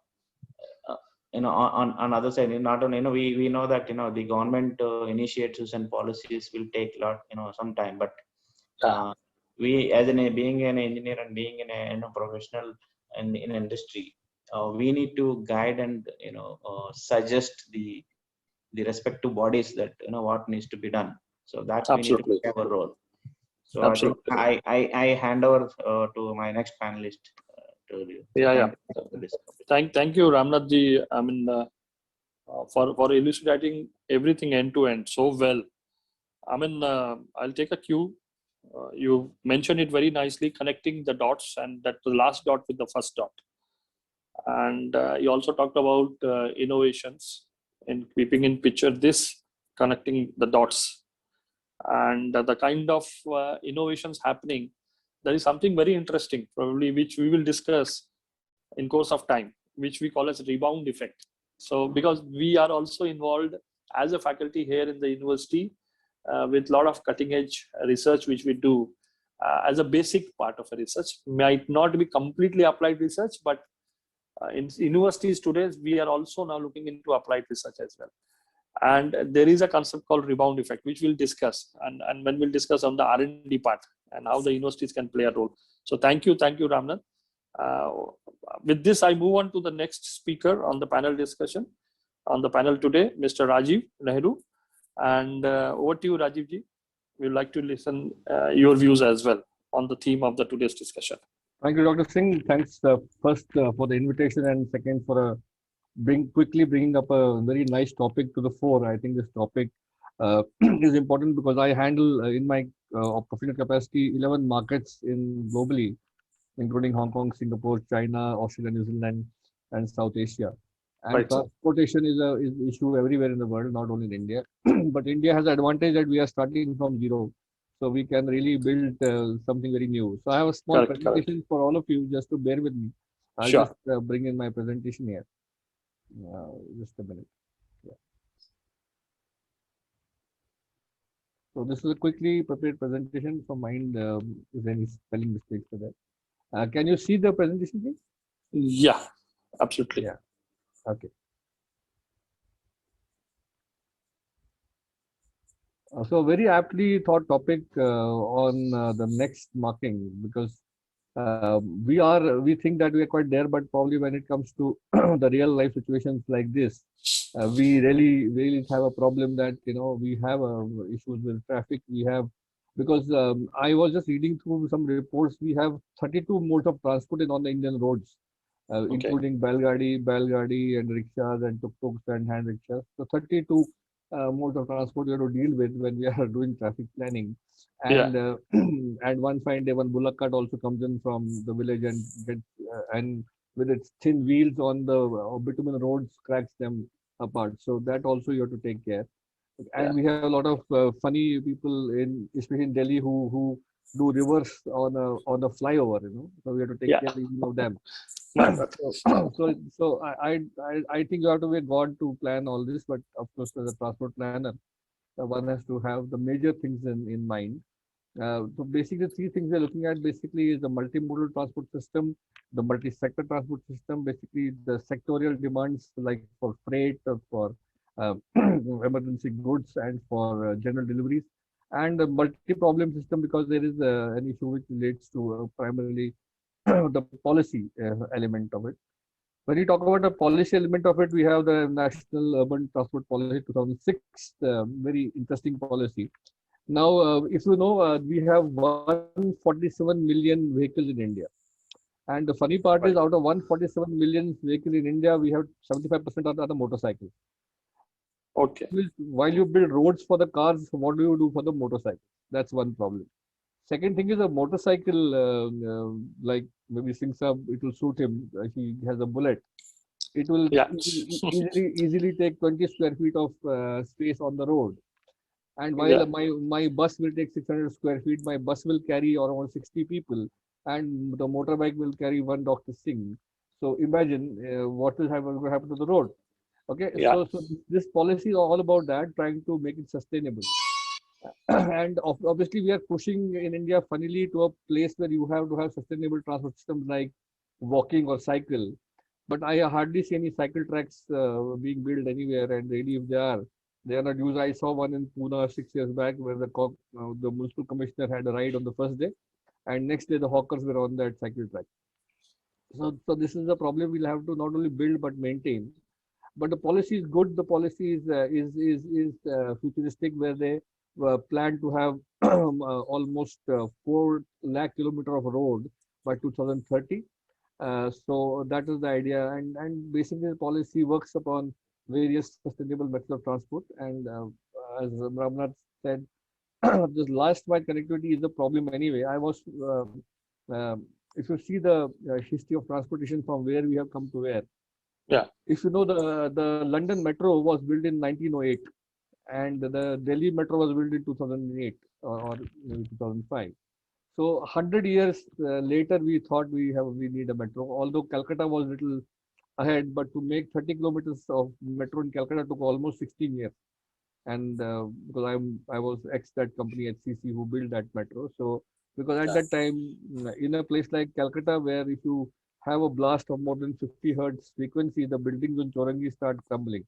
other side. Not only we know that the government initiatives and policies will take a lot some time, but we as being an engineer and being in a professional in industry, we need to guide and suggest the respective bodies that what needs to be done. So that we need to have a role. So Absolutely. I think I hand over to my next panelist. Thank you, Ramnadh ji. I mean, for illustrating everything end to end so well. I mean, I'll take a cue. You mentioned it very nicely, connecting the dots, and that the last dot with the first dot. And you also talked about innovations in keeping in picture this, connecting the dots, and the kind of innovations happening. There is something very interesting, probably, which we will discuss in course of time, which we call as rebound effect. So because we are also involved as a faculty here in the university with a lot of cutting edge research which we do as a basic part of a research. Might not be completely applied research, but in universities today we are also now looking into applied research as well. And there is a concept called rebound effect, which we'll discuss, and when we'll discuss on the R&D part and how the universities can play a role. So thank you, Ramnadh. With this, I move on to the next speaker on the panel discussion. On the panel today, Mr. Rajiv Nehru. And over to you, Rajiv ji. We'd like to listen your views as well on the theme of the today's discussion. Thank you, Dr. Singh. Thanks first for the invitation, and second for quickly bringing up a very nice topic to the fore. I think this topic is important because I handle in my professional capacity 11 markets globally, including Hong Kong, Singapore, China, Australia, New Zealand, and South Asia. And right, transportation is an issue everywhere in the world, not only in India. But India has the advantage that we are starting from zero. So we can really build something very new. So I have a small presentation for all of you, just to bear with me. I'll just bring in my presentation here. Just a minute. Yeah. So this is a quickly prepared presentation from mind. Is there any spelling mistakes for that? Can you see the presentation, please? Yeah, absolutely. Yeah. Okay. So very aptly thought topic on the next marking, because We think that we are quite there, but probably when it comes to the real life situations like this, we really have a problem that we have issues with traffic. We have because I was just reading through some reports. We have 32 modes of transport on the Indian roads, Okay. including Belgadi, and rickshaws and tuk-tuks and hand rickshaws. So 32 modes of transport we have to deal with when we are doing traffic planning. Yeah. And and one fine day, one bullock cart also comes in from the village and gets and with its thin wheels on the bitumen roads cracks them apart. So that also you have to take care. Yeah. And we have a lot of funny people especially in Delhi, who do reverse on a flyover. So we have to take Yeah. care even of them. My God. So I think you have to be a god to plan all this, but of course, as a transport planner, one has to have the major things in mind. So basically, three things we're looking at basically is the multimodal transport system, the multi-sector transport system, basically the sectorial demands like for freight, for emergency goods, and for general deliveries, and the multi-problem system because there is an issue which relates to primarily the policy element of it. When you talk about the policy element of it, we have the National Urban Transport Policy 2006, very interesting policy. Now, if you know, we have 147 million vehicles in India. And the funny part is, Right. out of 147 million vehicles in India, we have 75% are the motorcycles. Okay. While you build roads for the cars, what do you do for the motorcycle? That's one problem. Second thing is a motorcycle, like maybe Singh Saab, it will suit him. He has a bullet. It will Yeah. easily take 20 square feet of space on the road. And while Yeah. my bus will take 600 square feet, my bus will carry around 60 people, and the motorbike will carry one Dr. Singh. So imagine what will happen to the road. Okay, Yeah. so this policy is all about that, trying to make it sustainable. And obviously, we are pushing in India, funnily, to a place where you have to have sustainable transport systems like walking or cycle. But I hardly see any cycle tracks being built anywhere, and really, if they are not used. I saw one in Pune 6 years back where the municipal commissioner had a ride on the first day, and next day the hawkers were on that cycle track. So this is a problem we'll have to not only build but maintain. But the policy is good. The policy is futuristic, where they plan to have almost 4 lakh kilometer of road by 2030. So that is the idea, and basically the policy works upon various sustainable methods of transport. And as Ramnadh said, this last mile connectivity is a problem anyway. If you see the history of transportation from where we have come to where, Yeah. if you know the London Metro was built in 1908, and the Delhi Metro was built in 2008 or maybe 2005. So 100 years later, we thought we need a metro. Although Calcutta was little ahead, but to make 30 kilometers of metro in Calcutta took almost 16 years. And because I was ex that company HCC who built that metro. So because at Yeah. that time, in a place like Calcutta, where if you have a blast of more than 50 hertz frequency, the buildings in Chorangi start crumbling.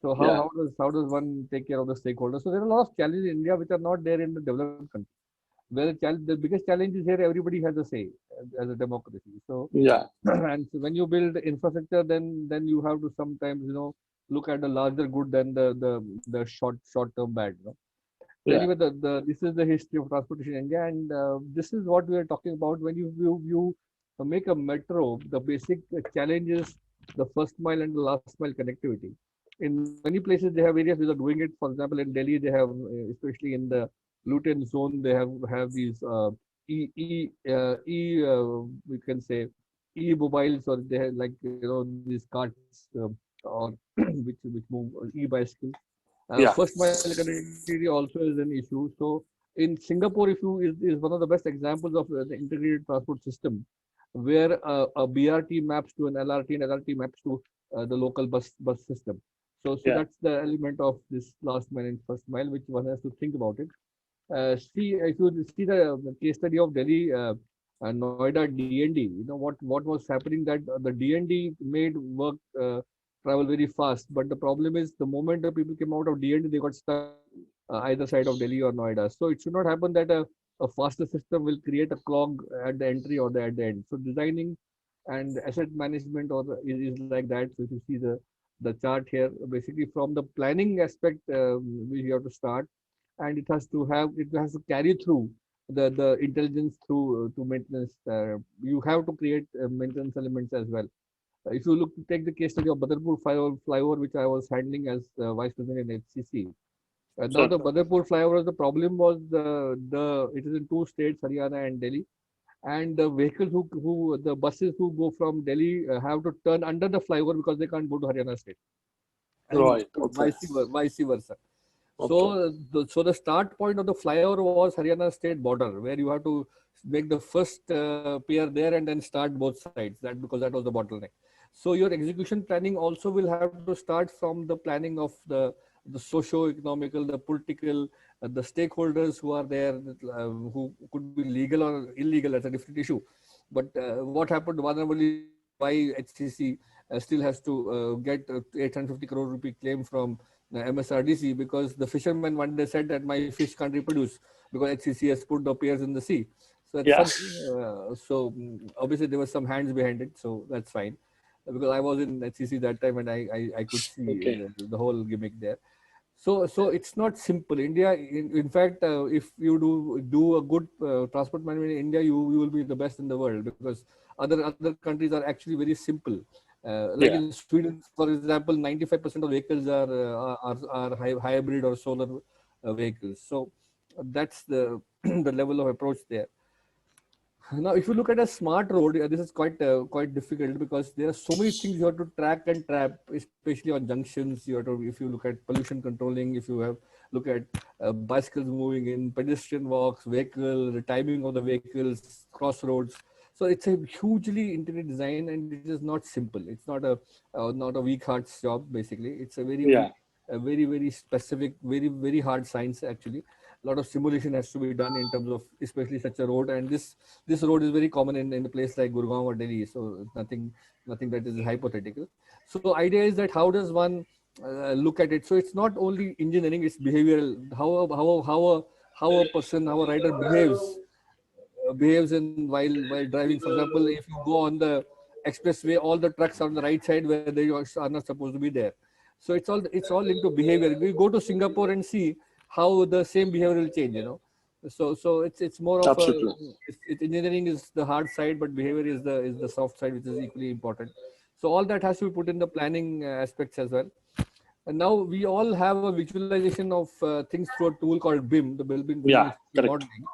So Yeah. how does one take care of the stakeholders? So there are a lot of challenges in India which are not there in the developed countries. Where the biggest challenge is here, everybody has a say as a democracy. So Yeah. and so when you build infrastructure, then you have to sometimes look at the larger good than the short term bad. So Yeah. anyway, this is the history of transportation in India, and this is what we are talking about. When you make a metro, the basic challenge is the first mile and the last mile connectivity. In many places, they have areas which are doing it. For example, in Delhi, they have, especially in the Lutyens zone, they have these we can say e-mobiles, or they have, like these carts, or which move, e-bicycles. Yeah. First mile connectivity also is an issue. So in Singapore, if you is one of the best examples of the integrated transport system, where a BRT maps to an LRT and LRT maps to the local bus system. So Yeah. that's the element of this last mile and first mile, which one has to think about it. See, if you see the case study of Delhi, Noida DND, what was happening, that the DND made work travel very fast. But the problem is, the moment the people came out of DND, they got stuck either side of Delhi or Noida. So it should not happen that a faster system will create a clog at the entry or at the end. So designing and asset management is like that. So if you see the chart here, basically from the planning aspect, we have to start, and it has to carry through the intelligence through to maintenance. You have to create maintenance elements as well. If you take the case study of Badarpur flyover, which I was handling as vice president in HCC. Now Sure. the Badarpur flyover, the problem was it is in two states, Haryana and Delhi, and the vehicles the buses who go from Delhi have to turn under the flyover because they can't go to Haryana state, and Right. Okay. vice versa. Okay. So the start point of the flyover was Haryana state border, where you have to make the first pier there and then start both sides. Because that was the bottleneck. So your execution planning also will have to start from the planning of the socio-economical, the political, the stakeholders who are there, who could be legal or illegal. That's a different issue. But what happened? Why HCC still has to get 850 crore rupee claim from MSRDC, because the fishermen one day said that my fish can't reproduce because HCC has put the piers in the sea. So that's Yeah. obviously there were some hands behind it, so that's fine. Because I was in HCC that time and I could see Okay. the whole gimmick there. So it's not simple. India, in fact, if you do a good transport management in India, you will be the best in the world, because other countries are actually very simple. Like Yeah. in Sweden, for example, 95% of vehicles are hybrid or solar vehicles. So that's the the level of approach there. Now, if you look at a smart road, this is quite difficult, because there are so many things you have to track and trap, especially on junctions. If you look at pollution controlling, if you look at bicycles moving in, pedestrian walks, the timing of the vehicles, crossroads. So it's a hugely intricate design, and it is not simple. It's not a weak hearts job. Basically, it's Yeah. a very specific, very hard science actually. A lot of simulation has to be done in terms of especially such a road, and this road is very common in a place like Gurgaon or Delhi, so it's nothing that is hypothetical. So idea is that how does one look at it? So it's not only engineering, it's behavioral. How a person, how a rider behaves in while driving. For example, if you go on the expressway, all the trucks are on the right side where they are not supposed to be there. So it's all linked to behavior. We go to Singapore and see how the same behavior will change. So it's more of Absolutely. engineering is the hard side, but behavior is the soft side, which is equally important. So all that has to be put in the planning aspects as well. And now we all have a visualization of things through a tool called BIM, the Building Yeah. Correct. Modeling.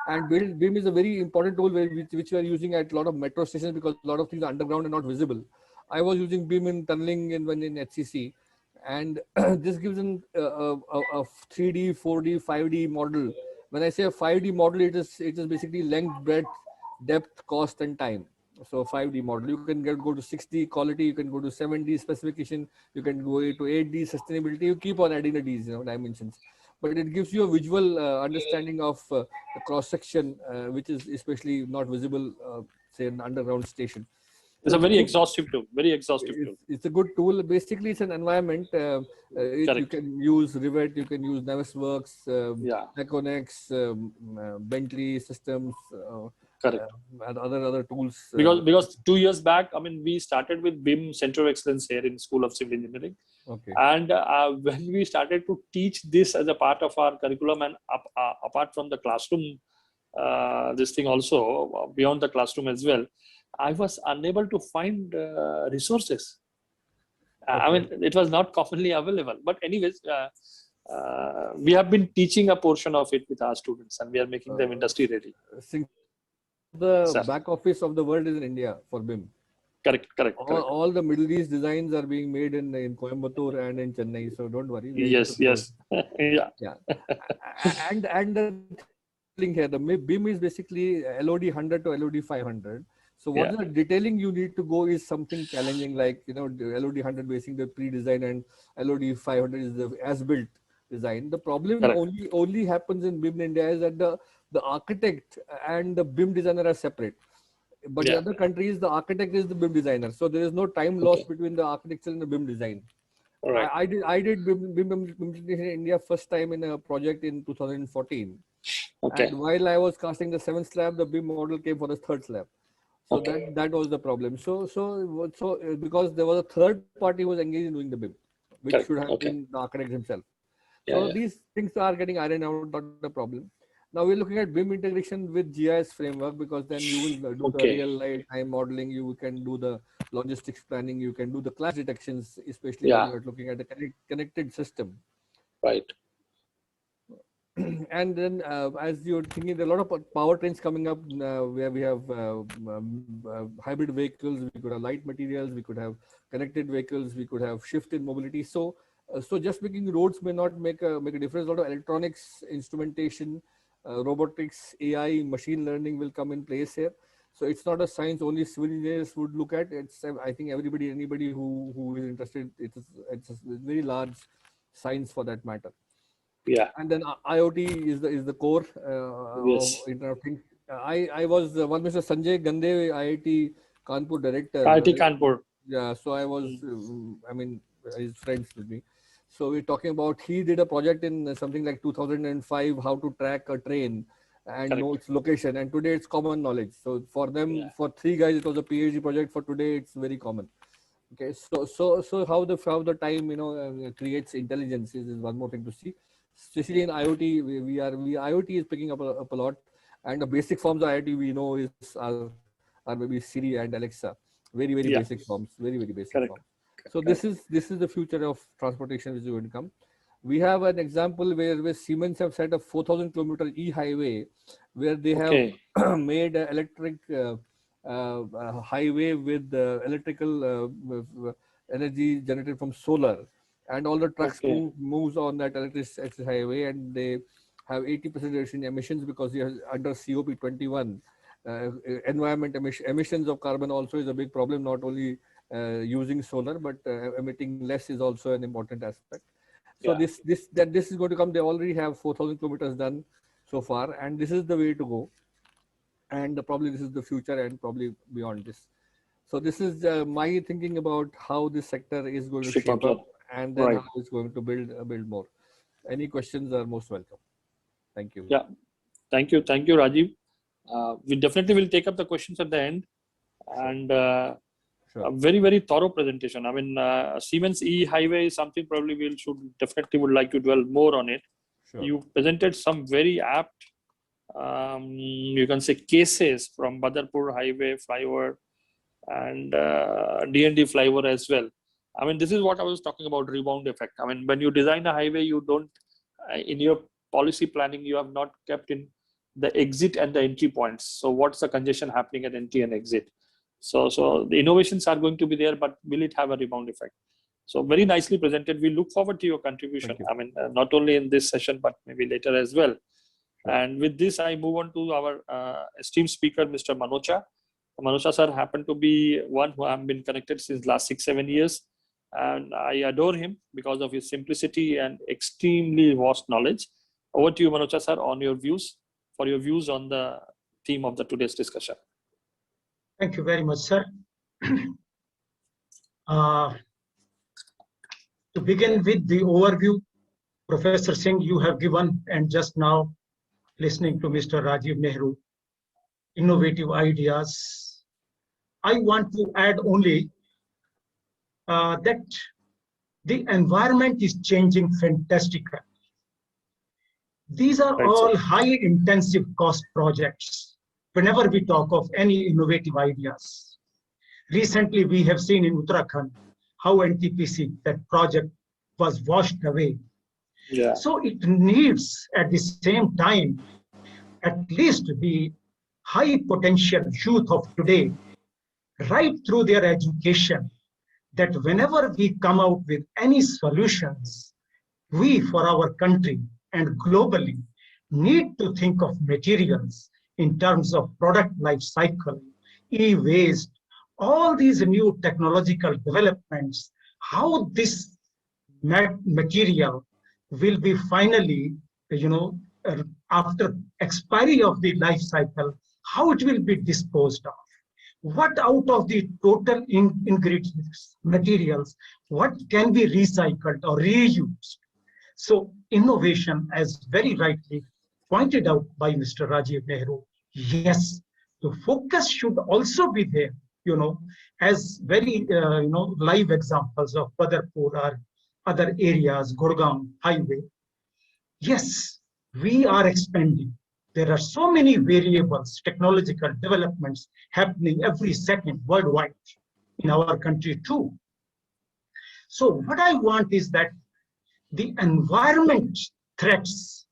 And BIM is a very important tool which we are using at a lot of metro stations, because a lot of things are underground and not visible. I was using BIM in tunneling when in HCC, and this gives a 3D, 4D, 5D model. When I say a 5D model, it is basically length, breadth, depth, cost, and time. So 5D model, you can go to 6D quality, you can go to 7D specification, you can go to 8D sustainability. You keep on adding the D's, dimensions. But it gives you a visual understanding of the cross section, which is especially not visible, say, in an underground station. It's a very exhaustive tool. Very exhaustive tool. It's a good tool. Basically, it's an environment. You can use Rivet, you can use Navisworks, Yeah. Econex, Bentley systems, Correct. and other tools. Because 2 years back, I mean, we started with BIM Center of Excellence here in School of Civil Engineering. Okay. And when we started to teach this as a part of our curriculum, and apart from the classroom, this thing also beyond the classroom as well, I was unable to find resources. I mean, it was not commonly available. But anyways, we have been teaching a portion of it with our students, and we are making them industry ready. The back office of the world is in India for BIM. Correct. All the Middle East designs are being made in Coimbatore and in Chennai, so don't worry. Yes. Yeah. And the thing here, the BIM is basically LOD 100 to LOD 500. So what is the detailing you need to go is something challenging, like the LOD 100 basing the pre-design, and LOD 500 is the as-built design. The problem only happens in BIM in India is that the architect and the BIM designer are separate. But in other countries, the architect is the BIM designer. So there is no time loss between the architecture and the BIM design. Right. I did BIM implementation in India first time in a project in 2014. Okay. And while I was casting the 7th slab, the BIM model came for the 3rd slab. So that was the problem. So because there was a third party who was engaged in doing the BIM, which should have been the architect himself. So these things are getting ironed out, not the problem. Now we're looking at BIM integration with GIS framework, because then you will do the real time modeling, you can do the logistics planning, you can do the clash detections, especially when you're looking at a connected system. Right. And then as you're thinking, there are a lot of powertrains coming up where we have hybrid vehicles, we could have light materials, we could have connected vehicles, we could have shift in mobility. So just making roads may not make a difference. A lot of electronics, instrumentation, robotics, AI, machine learning will come in place here. So it's not a science only civil engineers would look at. It's, I think anybody who is interested, it's a very large science for that matter. Yeah. And then IoT is the core of Internet of Things. I was one Mr. Sanjay Gande, IIT Kanpur director. IIT Kanpur. Yeah, so I was, I mean, he's friends with me. So we're talking about, he did a project in something like 2005, how to track a train and know its location. And today it's common knowledge. So for them, for 3 guys, it was a PhD project. For today, it's very common. Okay, so how the time creates intelligence is one more thing to see. Especially in IoT, IoT is picking up a lot, and the basic forms of IoT we know are maybe Siri and Alexa, very basic forms, very basic forms. So this is the future of transportation which is going to come. We have an example where Siemens have set a 4,000 kilometer e-highway, where they have made an electric highway with electrical energy generated from solar. And all the trucks moves on that electric highway, and they have 80% reduction in emissions, because they are under COP21. Environment emissions of carbon also is a big problem. Not only using solar, but emitting less is also an important aspect. So this is going to come. They already have 4,000 kilometers done so far, and this is the way to go. And probably this is the future, and probably beyond this. So this is my thinking about how this sector is going to shape up. And then how it's going to build more. Any questions are most welcome. Thank you. Yeah, thank you, Rajiv. We definitely will take up the questions at the end, and a very thorough presentation. I mean, Siemens e-highway is something probably we would like to dwell more on it. Sure. You presented some very apt, you can say, cases from Badarpur highway flyover and D&D flyover as well. I mean, this is what I was talking about, rebound effect. I mean, when you design a highway, you don't, in your policy planning, you have not kept in the exit and the entry points. So what's the congestion happening at entry and exit? So the innovations are going to be there, but will it have a rebound effect? So very nicely presented. We look forward to your contribution. I mean, not only in this session, but maybe later as well. And with this, I move on to our esteemed speaker, Mr. Manocha. Manocha sir happened to be one who I've been connected since last 6-7 years. And I adore him because of his simplicity and extremely vast knowledge. Over to you, Manocha sir, on your views on the theme of today's discussion. Thank you very much, sir. To begin with the overview, Professor Singh, you have given, and just now listening to Mr. Rajiv Nehru, innovative ideas. I want to add only that the environment is changing fantastically. These are all high intensive cost projects whenever we talk of any innovative ideas. Recently, we have seen in Uttarakhand how NTPC, that project, was washed away. Yeah. So it needs at the same time at least the high potential youth of today, right through their education, that whenever we come out with any solutions, we for our country and globally need to think of materials in terms of product life cycle, e-waste, all these new technological developments, how this material will be finally, after expiry of the life cycle, how it will be disposed of. What out of the total ingredients, materials, what can be recycled or reused? So innovation, as very rightly pointed out by Mr. Rajiv Nehru, yes, the focus should also be there, as very, live examples of Badarpur or other areas, Gurgaon Highway. Yes, we are expanding. There are so many variables, technological developments happening every second worldwide in our country too. So what I want is that the environment threats,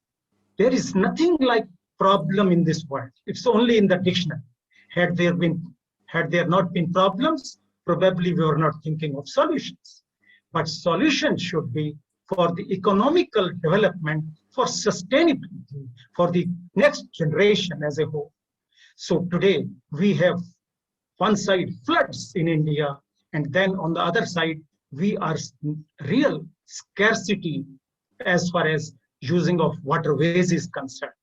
there is nothing like problem in this world. It's only in the dictionary. Had there not been problems, probably we were not thinking of solutions. But solutions should be for the economical development, for sustainability, for the next generation as a whole. So today we have one side floods in India, and then on the other side, we are real scarcity as far as using of waterways is concerned.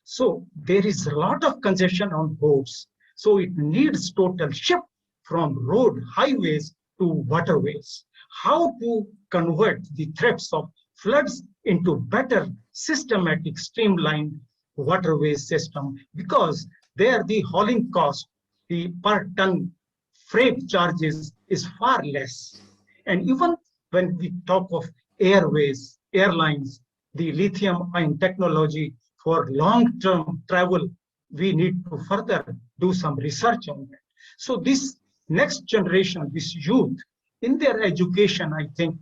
So there is a lot of congestion on roads. So it needs total shift from road highways to waterways. How to convert the threats of floods into better systematic streamlined waterway system, because there the hauling cost, the per ton freight charges is far less. And even when we talk of airways, airlines, the lithium ion technology for long-term travel, we need to further do some research on that. So this next generation, this youth, in their education, I think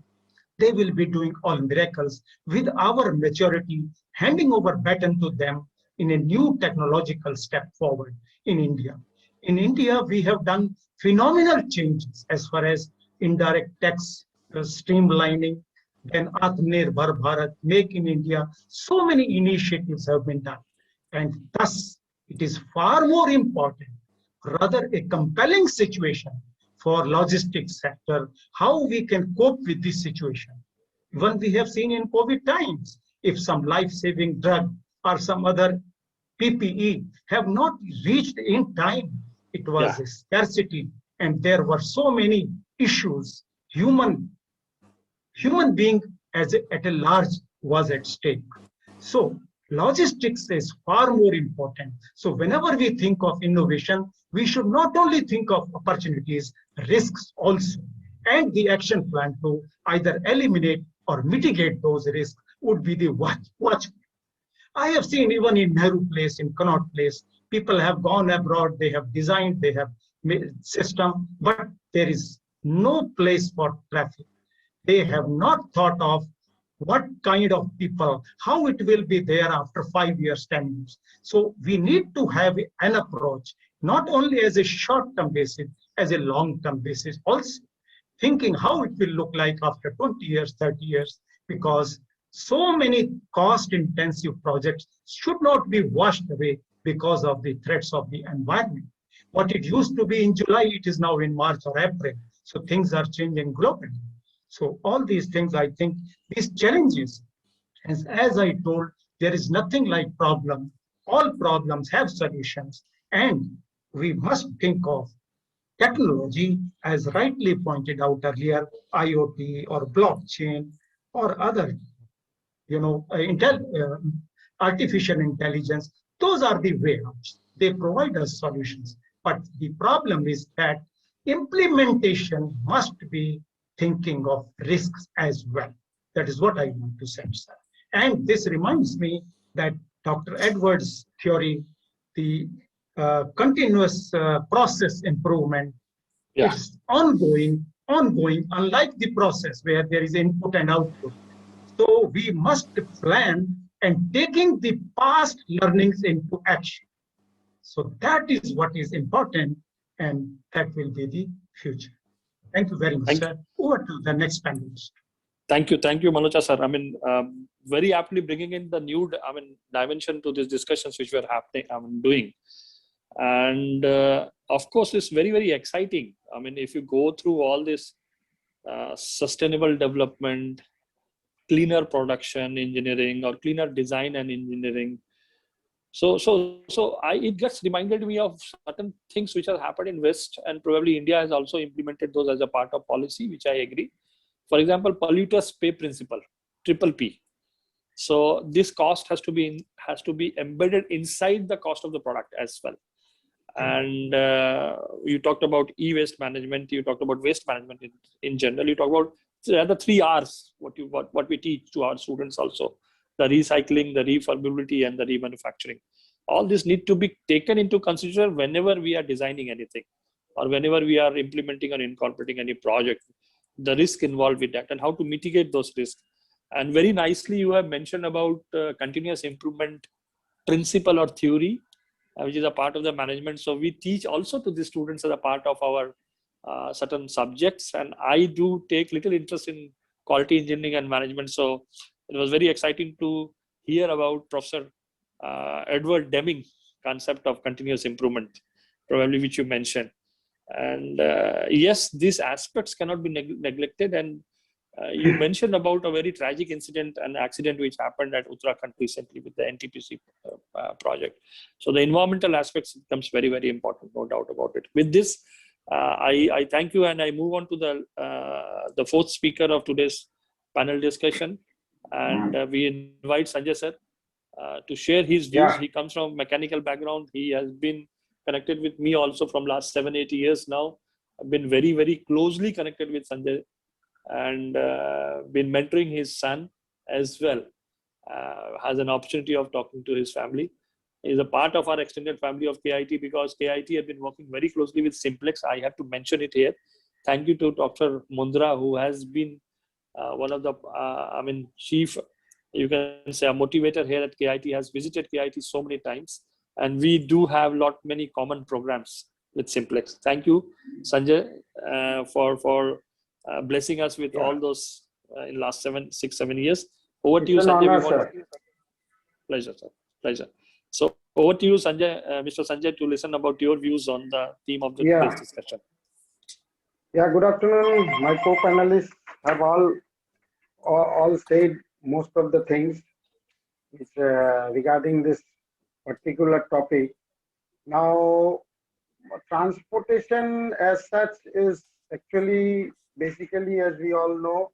they will be doing all miracles with our maturity, handing over baton to them in a new technological step forward in India. In India, we have done phenomenal changes as far as indirect tax streamlining, then Atmanirbhar Bharat, Make in India. So many initiatives have been done. And thus, it is far more important, rather a compelling situation for logistics sector, how we can cope with this situation. Even we have seen in COVID times, if some life-saving drug or some other PPE have not reached in time, it was a scarcity, and there were so many issues. Human being at a large was at stake. So logistics is far more important. So whenever we think of innovation, we should not only think of opportunities, risks also, and the action plan to either eliminate or mitigate those risks would be the watch. I have seen even in Nehru Place, in Connaught Place, people have gone abroad, they have designed, they have made system, but there is no place for traffic. They have not thought of what kind of people, how it will be there after 5 years, 10 years. So we need to have an approach, not only as a short-term basis, as a long-term basis, also thinking how it will look like after 20 years, 30 years, because so many cost-intensive projects should not be washed away because of the threats of the environment. What it used to be in July, it is now in March or April. So things are changing globally. So all these things, I think, these challenges, as I told, there is nothing like problem. All problems have solutions, and we must think of technology, as rightly pointed out earlier, IoT or blockchain or other, artificial intelligence. Those are the way outs. They provide us solutions. But the problem is that implementation must be thinking of risks as well. That is what I want to say, sir. And this reminds me that Dr. Edwards' theory, the continuous process improvement, is ongoing, unlike the process where there is input and output. So we must plan and taking the past learnings into action. So that is what is important, and that will be the future. Thank you very much, sir. Over to the next panelist. Thank you, Manocha, sir. I mean, very aptly bringing in the new, dimension to these discussions which we are doing, and of course, it's very, very exciting. I mean, if you go through all this sustainable development, cleaner production engineering, or cleaner design and engineering. It gets reminded me of certain things which have happened in West, and probably India has also implemented those as a part of policy, which I agree. For example, polluters pay principle, triple P. So this cost has to be embedded inside the cost of the product as well. And you talked about e-waste management. You talked about waste management in general. You talk about the 3 R's. What we teach to our students also: the recycling, the refurbability, and the remanufacturing. All this need to be taken into consideration whenever we are designing anything, or whenever we are implementing or incorporating any project. The risk involved with that and how to mitigate those risks. And very nicely, you have mentioned about continuous improvement principle or theory, which is a part of the management. So we teach also to the students as a part of our certain subjects. And I do take little interest in quality engineering and management. So it was very exciting to hear about Professor Edward Deming concept of continuous improvement, probably which you mentioned. And yes, these aspects cannot be neglected. And you mentioned about a very tragic incident, an accident which happened at Uttarakhand recently with the NTPC project. So the environmental aspects becomes very, very important, no doubt about it. With this, I thank you, and I move on to the fourth speaker of today's panel discussion. And we invite Sanjay sir to share his views. He comes from mechanical background. He has been connected with me also from last 7-8 years now. I've been very, very closely connected with Sanjay, and been mentoring his son as well. Has an opportunity of talking to his family. He's a part of our extended family of KIT, because KIT has been working very closely with Simplex. I have to mention it here. Thank you to Dr. Mundra, who has been one of the, chief, you can say, a motivator here at KIT, has visited KIT so many times. And we do have many common programs with Simplex. Thank you, Sanjay, for blessing us with all those in last 6-7 years. Over to you, Sanjay. Pleasure, sir. Pleasure. So over to you, Sanjay, Mr. Sanjay, to listen about your views on the theme of today's discussion. Yeah, good afternoon. My co-panelists have all said most of the things which, regarding this particular topic. Now, transportation as such is actually, basically, as we all know,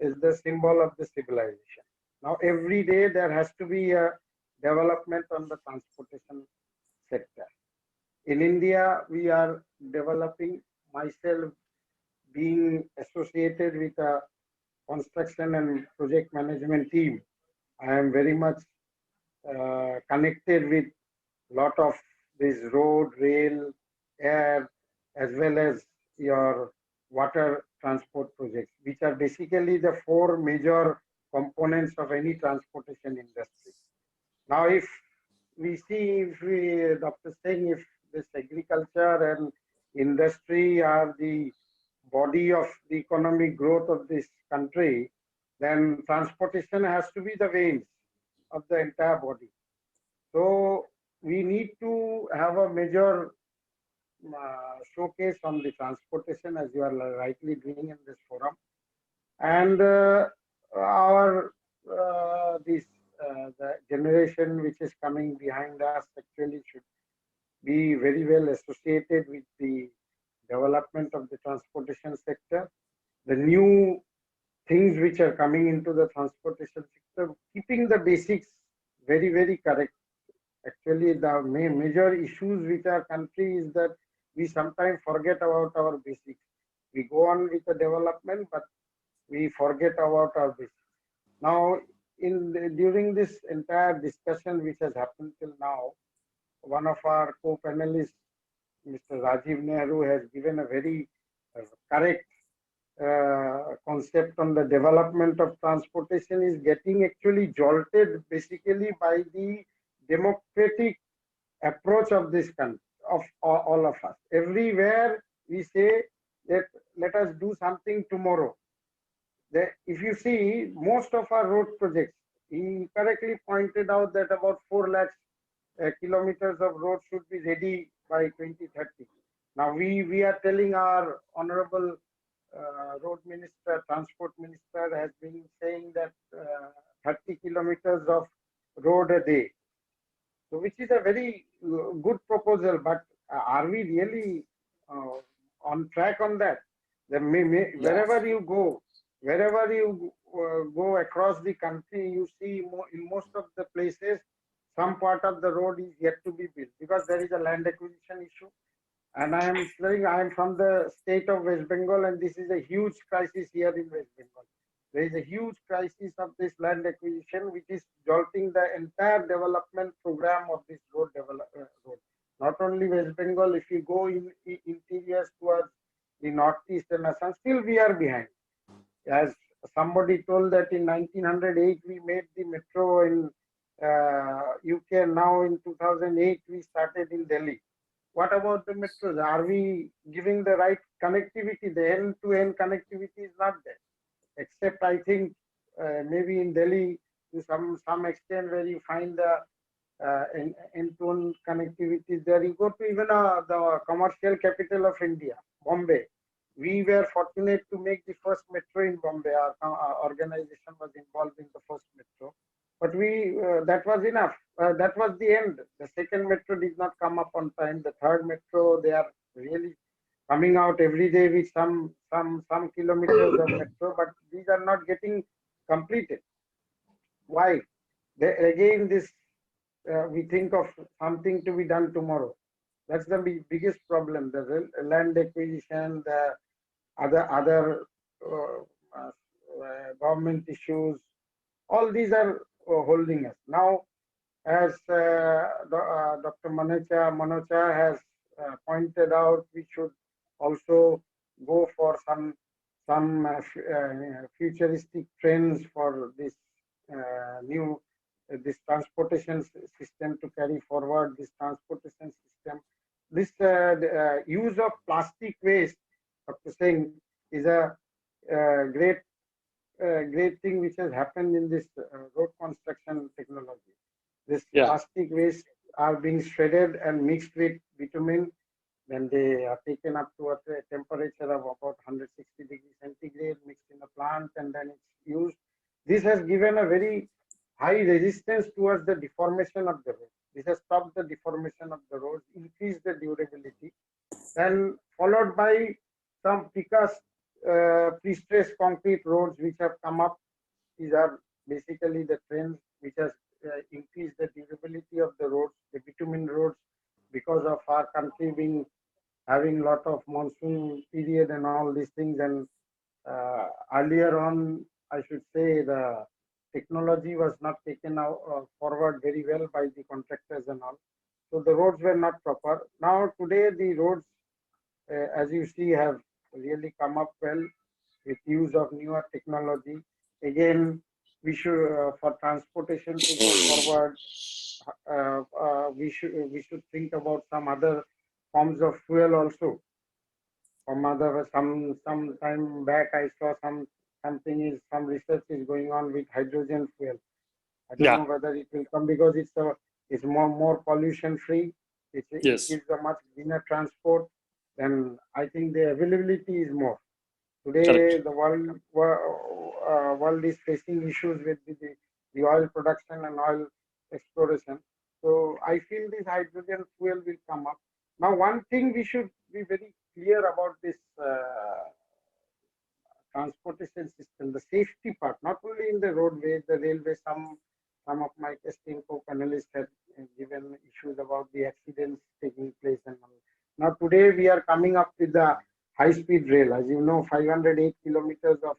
is the symbol of the civilization. Now, every day there has to be a development on the transportation sector. In India, we are developing, myself being associated with a construction and project management team. I am very much connected with a lot of this road, rail, air, as well as your water transport projects, which are basically the 4 major components of any transportation industry. Now, if we see, Dr. Singh, if this agriculture and industry are the body of the economic growth of this country, then transportation has to be the veins of the entire body. So we need to have a major showcase on the transportation, as you are rightly doing in this forum. And the generation which is coming behind us actually should be very well associated with the development of the transportation sector. The new things which are coming into the transportation sector, keeping the basics very, very correct. Actually, the major issues with our country is that we sometimes forget about our basics. We go on with the development, but we forget about our basics. Now, during this entire discussion which has happened till now, one of our co-panelists, Mr. Rajiv Nehru, has given a very correct concept on the development of transportation, is getting actually jolted basically by the democratic approach of this country, of all of us. Everywhere we say that let us do something tomorrow. If you see most of our road projects, he correctly pointed out that about 4 lakh kilometers of road should be ready by 2030. Now we are telling our honorable road minister, transport minister has been saying that 30 kilometers of road a day. So which is a very good proposal, but are we really on track on that? Wherever you go, wherever you go across the country, you see in most of the places, some part of the road is yet to be built because there is a land acquisition issue. And I am from the state of West Bengal, and this is a huge crisis here in West Bengal. There is a huge crisis of this land acquisition, which is jolting the entire development program of this road. Not only West Bengal, if you go in interiors towards the northeast and Assam, still we are behind. As somebody told that in 1908 we made the metro in UK, now in 2008 we started in Delhi. What about the metros? Are we giving the right connectivity? The end-to-end connectivity is not there. Except I think maybe in Delhi to some extent where you find the end-to-end connectivity there. You go to even the commercial capital of India, Bombay. We were fortunate to make the first metro in Bombay. Our organization was involved in the first metro. But that was enough. That was the end. The second metro did not come up on time. The third metro, they are really coming out every day with some kilometers of metro, but these are not getting completed. Why? Again, we think of something to be done tomorrow. That's the biggest problem. The land acquisition, the other government issues, all these are holding us. Now, as Dr. Manocha has pointed out, we should also go for some futuristic trends for this this transportation system to carry forward this transportation system. This use of plastic waste, Dr. Singh, is a great thing which has happened in this road construction technology. This plastic waste are being shredded and mixed with bitumen. Then they are taken up to a temperature of about 160 degrees centigrade, mixed in a plant, and then it's used. This has given a very high resistance towards the deformation of the road. This has stopped the deformation of the roads, increased the durability, then followed by some precast pre-stressed concrete roads which have come up. These are basically the trends which has increased the durability of the roads, the bitumen roads, because of our country having a lot of monsoon period and all these things. And earlier on, I should say, the technology was not taken forward very well by the contractors and all. So the roads were not proper. Now today the roads, as you see, have really come up well with use of newer technology. Again, we should for transportation to go forward, we should think about some other forms of fuel also. Some time back I saw some research is going on with hydrogen fuel. I don't know whether it will come because it's more pollution free. It gives a much greener transport. Then I think the availability is more. Today, the world is facing issues with the oil production and oil exploration. So I feel this hydrogen fuel will come up. Now, one thing we should be very clear about this transportation system, the safety part, not only in the roadway, the railway. Some of my esteemed co-panelists have given issues about the accidents taking place and all. Now today we are coming up with the high-speed rail. As you know, 508 kilometers of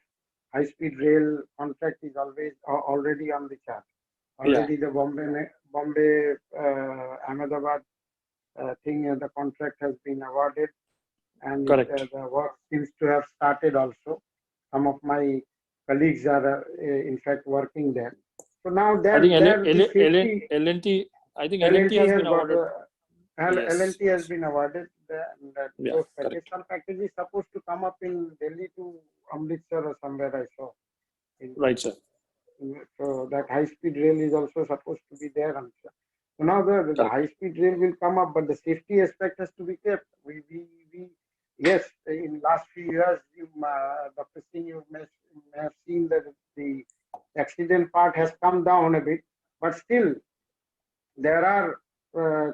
high-speed rail contract is already on the chart. Already the Bombay Ahmedabad thing, the contract has been awarded, and the work seems to have started also. Some of my colleagues are in fact working there. So now that I think L&T has been awarded. L&T has been awarded. Those packages. Some packages supposed to come up in Delhi to Amritsar or somewhere I saw. Right, sir. So that high-speed rail is also supposed to be there. So now the high-speed rail will come up, but the safety aspect has to be kept. Yes, in last few years, Dr. Singh, you may have seen that the accident part has come down a bit, but still there are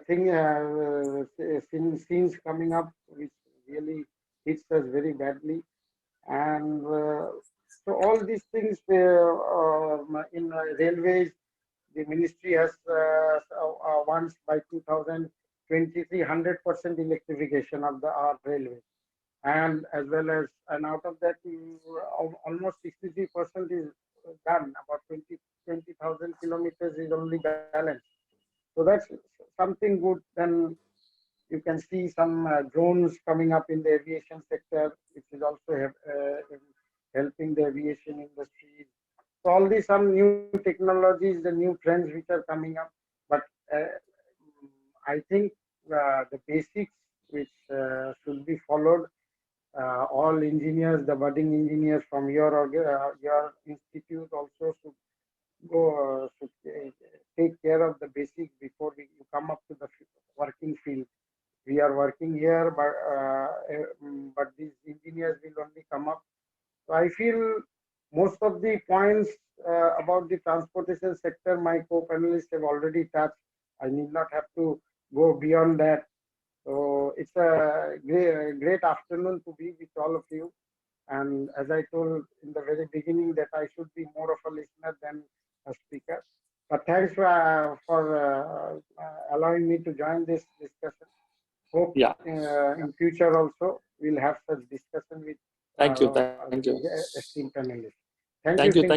scenes coming up which really hits us very badly. And So all these things in railways, the ministry has wants by 2023 100% electrification of our railway, and as well as, and out of that almost 63% is done. About 20,000 kilometers is only balanced. So that's something good. Then you can see some drones coming up in the aviation sector, which is also helping the aviation industry. So all these some new technologies, the new trends which are coming up. But I think the basics which should be followed, all engineers, the budding engineers from your institute also should go take care of the basics before you come up to the working field. We are working here, but these engineers will only come up. So I feel most of the points about the transportation sector, my co-panelists have already touched. I need not have to go beyond that. So it's a great afternoon to be with all of you. And as I told in the very beginning that I should be more of a listener than a speaker. But thanks for allowing me to join this discussion. Hope in future also we'll have such discussion with thank you esteemed panelists. Thank you.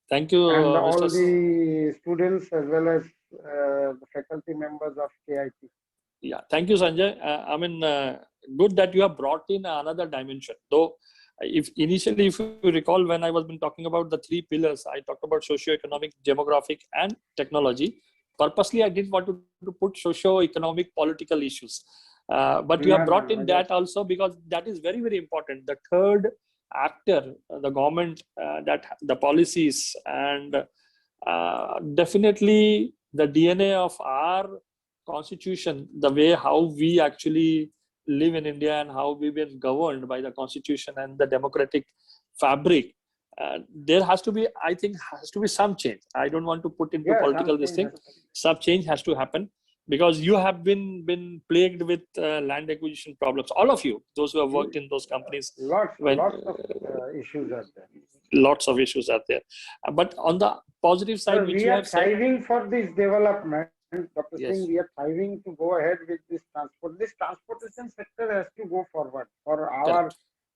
Thank you, and all the students as well as the faculty members of KIT. Yeah, thank you, Sanjay. I mean, good that you have brought in another dimension. Though, if you recall, when I was been talking about the three pillars, I talked about socio-economic, demographic, and technology. Purposely, I didn't want to put socio-economic, political issues. But you have brought in that also because that is very, very important. The third actor, the government, that the policies, and definitely the DNA of our constitution, the way how we actually live in India and how we've been governed by the constitution and the democratic fabric. There has to be, I think, some change. I don't want to put into political this thing. Some change has to happen because you have been plagued with land acquisition problems. All of you, those who have worked in those companies. Lots of issues are there. Lots of issues are there. But on the positive side, which we are striving for this development. Dr. Singh, we are striving to go ahead with this transport. This transportation sector has to go forward for our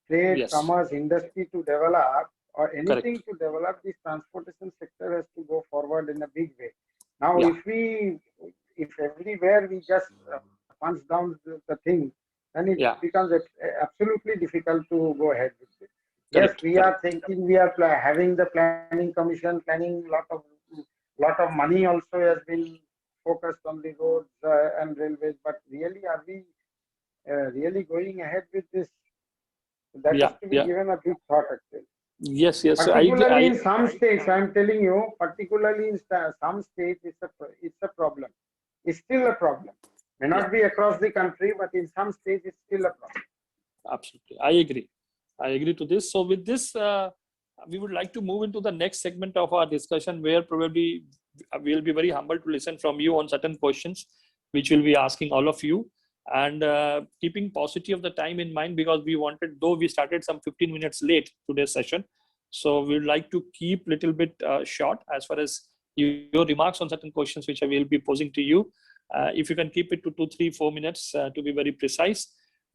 trade, commerce, industry to develop, or anything to develop. This transportation sector has to go forward in a big way. Now, if everywhere we just punch down the thing, then it becomes absolutely difficult to go ahead with it. Yes, we are thinking, we are having the planning commission, planning lot of money also has been focused on the roads and railways, but really are we really going ahead with this? That has to be given a big thought actually. Yes. Particularly in some states, I am telling you, particularly in some states, it's a problem. It's still a problem. May not be across the country, but in some states, it's still a problem. Absolutely, I agree to this. So with this, we would like to move into the next segment of our discussion, where probably we'll be very humble to listen from you on certain questions, which we'll be asking all of you, and keeping paucity of the time in mind, because we wanted, though we started some 15 minutes late today's session, so we'd like to keep little bit short as far as your remarks on certain questions which I will be posing to you. If you can keep it to 2, 3, 4 minutes to be very precise.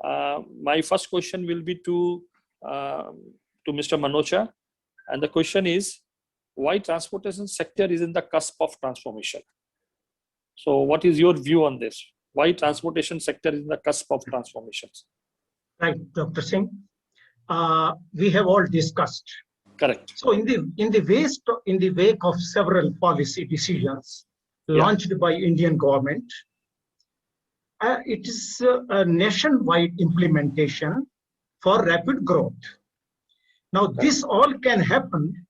My first question will be to Mr. Manocha, and the question is, why transportation sector is in the cusp of transformation? So what is your view on this? Why transportation sector is in the cusp of transformations? Right, Dr. Singh. We have all discussed. Correct. So in the wake of several policy decisions launched by Indian government, it is a nationwide implementation for rapid growth. Now, this all can happen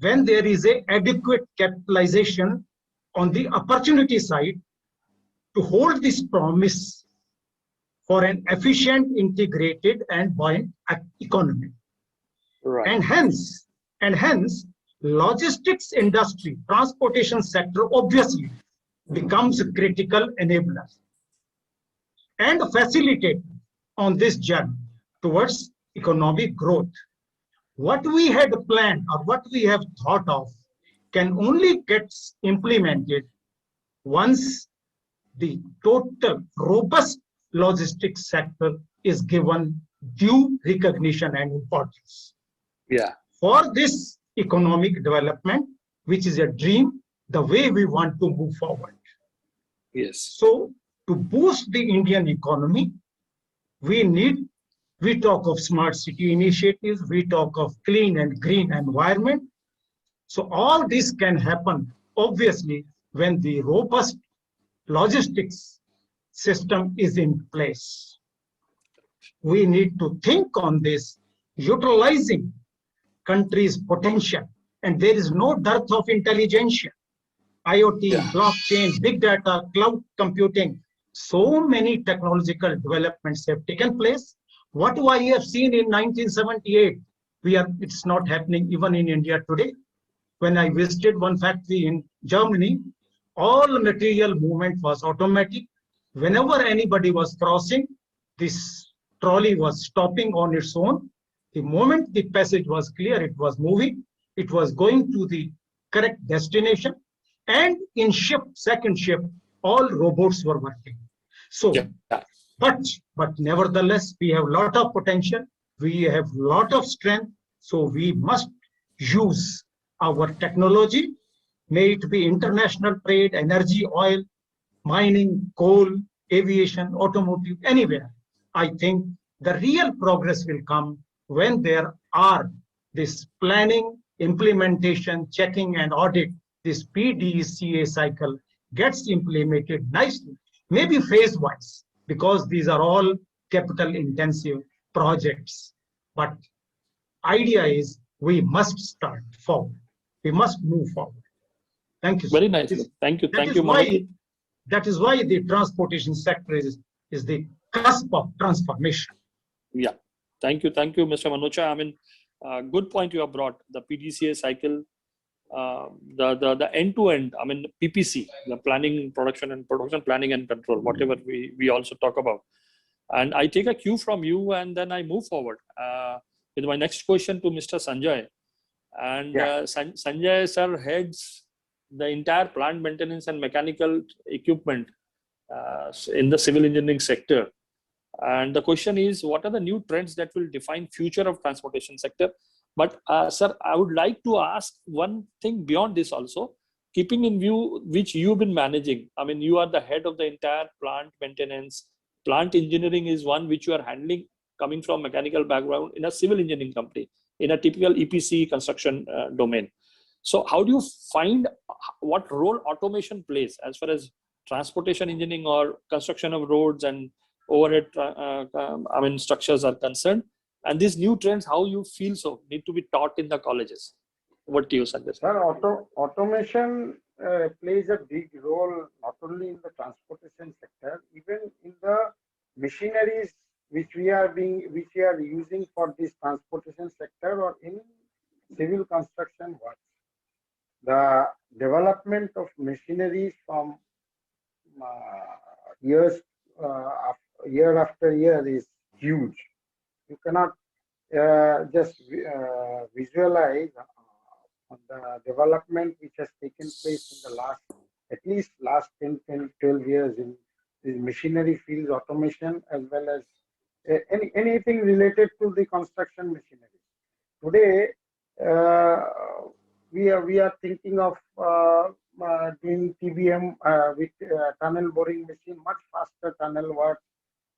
when there is an adequate capitalization on the opportunity side to hold this promise for an efficient, integrated, and buoyant economy. Right. And hence, logistics industry, transportation sector obviously becomes a critical enabler and facilitator on this journey towards economic growth. What we had planned or what we have thought of can only get implemented once the total robust logistics sector is given due recognition and importance. Yeah. For this economic development, which is a dream, the way we want to move forward. Yes. So to boost the Indian economy, we talk of smart city initiatives, we talk of clean and green environment. So all this can happen, obviously, when the robust logistics system is in place. We need to think on this, utilizing country's potential, and there is no dearth of intelligentsia. IoT, blockchain, big data, cloud computing, so many technological developments have taken place. What I have seen in 1978, it's not happening even in India today. When I visited one factory in Germany, all material movement was automatic. Whenever anybody was crossing, this trolley was stopping on its own. The moment the passage was clear, it was moving. It was going to the correct destination. And in second shift, all robots were working. So, but nevertheless, we have a lot of potential. We have a lot of strength. So we must use our technology, may it be international trade, energy, oil, mining, coal, aviation, automotive, anywhere. I think the real progress will come when there are this planning, implementation, checking and audit. This PDCA cycle gets implemented nicely, maybe phase-wise, because these are all capital-intensive projects. But idea is we must start forward. We must move forward. Thank you. Very nice. Thank you. Thank you. That is why the transportation sector is the cusp of transformation. Yeah. Thank you. Thank you, Mr. Manocha. I mean, good point you have brought. The PDCA cycle, the end-to-end, I mean, PPC, the planning, production planning and control, whatever we also talk about. And I take a cue from you and then I move forward with my next question to Mr. Sanjoy. And Sanjoy sir heads the entire plant maintenance and mechanical equipment in the civil engineering sector. And the question is, what are the new trends that will define future of transportation sector? But sir, I would like to ask one thing beyond this also, keeping in view which you've been managing. I mean, you are the head of the entire plant maintenance. Plant engineering is one which you are handling, coming from mechanical background in a civil engineering company, in a typical EPC construction domain. So how do you find what role automation plays as far as transportation engineering or construction of roads and overhead structures are concerned? And these new trends, how you feel so need to be taught in the colleges? What do you suggest? Sir, automation plays a big role not only in the transportation sector, even in the machineries which we are using for this transportation sector or in civil construction work. The development of machineries from year after year is huge. You cannot just visualize the development which has taken place in the last 10, 12 years in the machinery fields, automation, as well as anything related to the construction machinery. Today, we are thinking of doing TBM with tunnel boring machine, much faster tunnel work.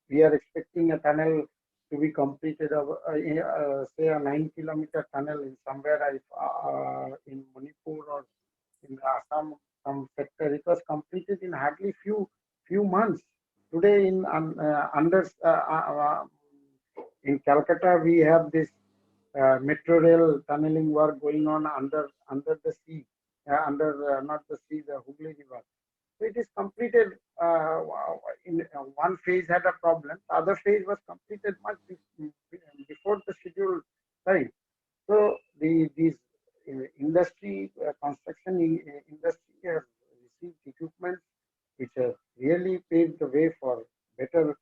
We are expecting a tunnel to be completed, say a 9-kilometer tunnel in somewhere in Manipur or in Assam, some sector. It was completed in hardly few months. Today in Calcutta, we have this metro rail tunneling work going on under the sea, not the sea, the Hooghly River. So it is completed. In one phase had a problem. The other phase was completed much before the scheduled time. So these industry, construction industry has received equipment which have really paved the way for better,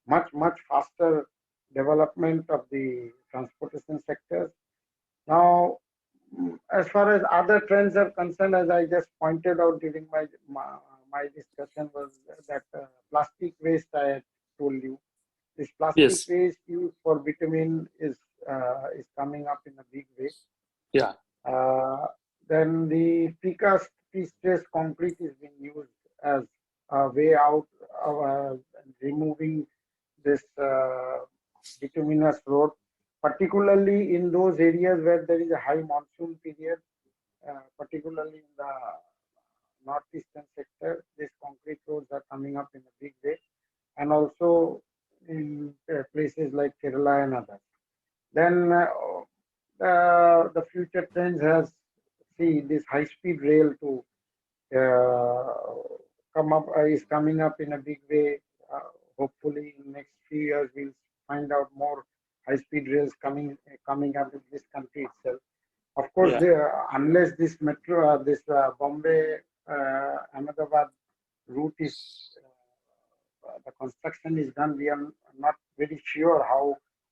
much faster development of the transportation sector. as far as other trends are concerned, as I just pointed out during my discussion, was that plastic waste I had told you. This plastic Yes. waste used for bitumen is coming up in a big way. Yeah. Then the precast pre-stressed concrete is being used as a way out of removing this bituminous road, particularly in those areas where there is a high monsoon period, particularly in the northeastern sector. These concrete roads are coming up in a big way, and also in places like Kerala and others. Then the future trends has this high-speed rail to is coming up in a big way. Hopefully, in the next few years, we'll find out more high-speed rails coming up in this country itself. Of course, unless this metro, this Bombay Ahmedabad route is the construction is done, we are not very sure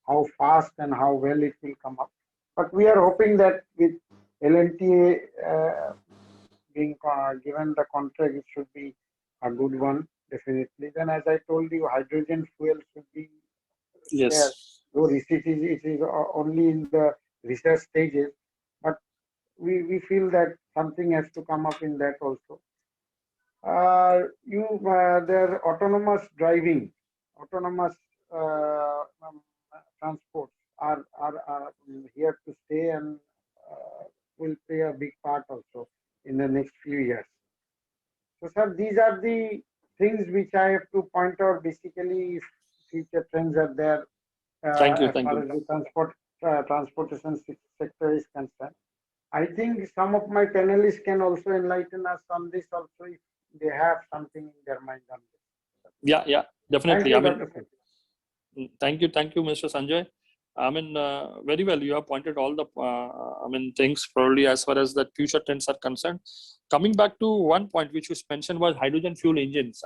how fast and how well it will come up. But we are hoping that with L&T being given the contract, it should be a good one, definitely. Then, as I told you, hydrogen fuel should be there. Though it is only in the research stages, but we feel that something has to come up in that also. Their autonomous driving, autonomous transports are here to stay and will play a big part also in the next few years. So, sir, these are the things which I have to point out. Basically, if future trends are there, Thank you. as far as the transportation sector is concerned. I think some of my panelists can also enlighten us on this also if they have something in their mind on this. Yeah, definitely. Thank you, Thank you, Mr. Sanjoy. Very well. You have pointed all the, things probably as far as the future trends are concerned. Coming back to one point which was mentioned was hydrogen fuel engines.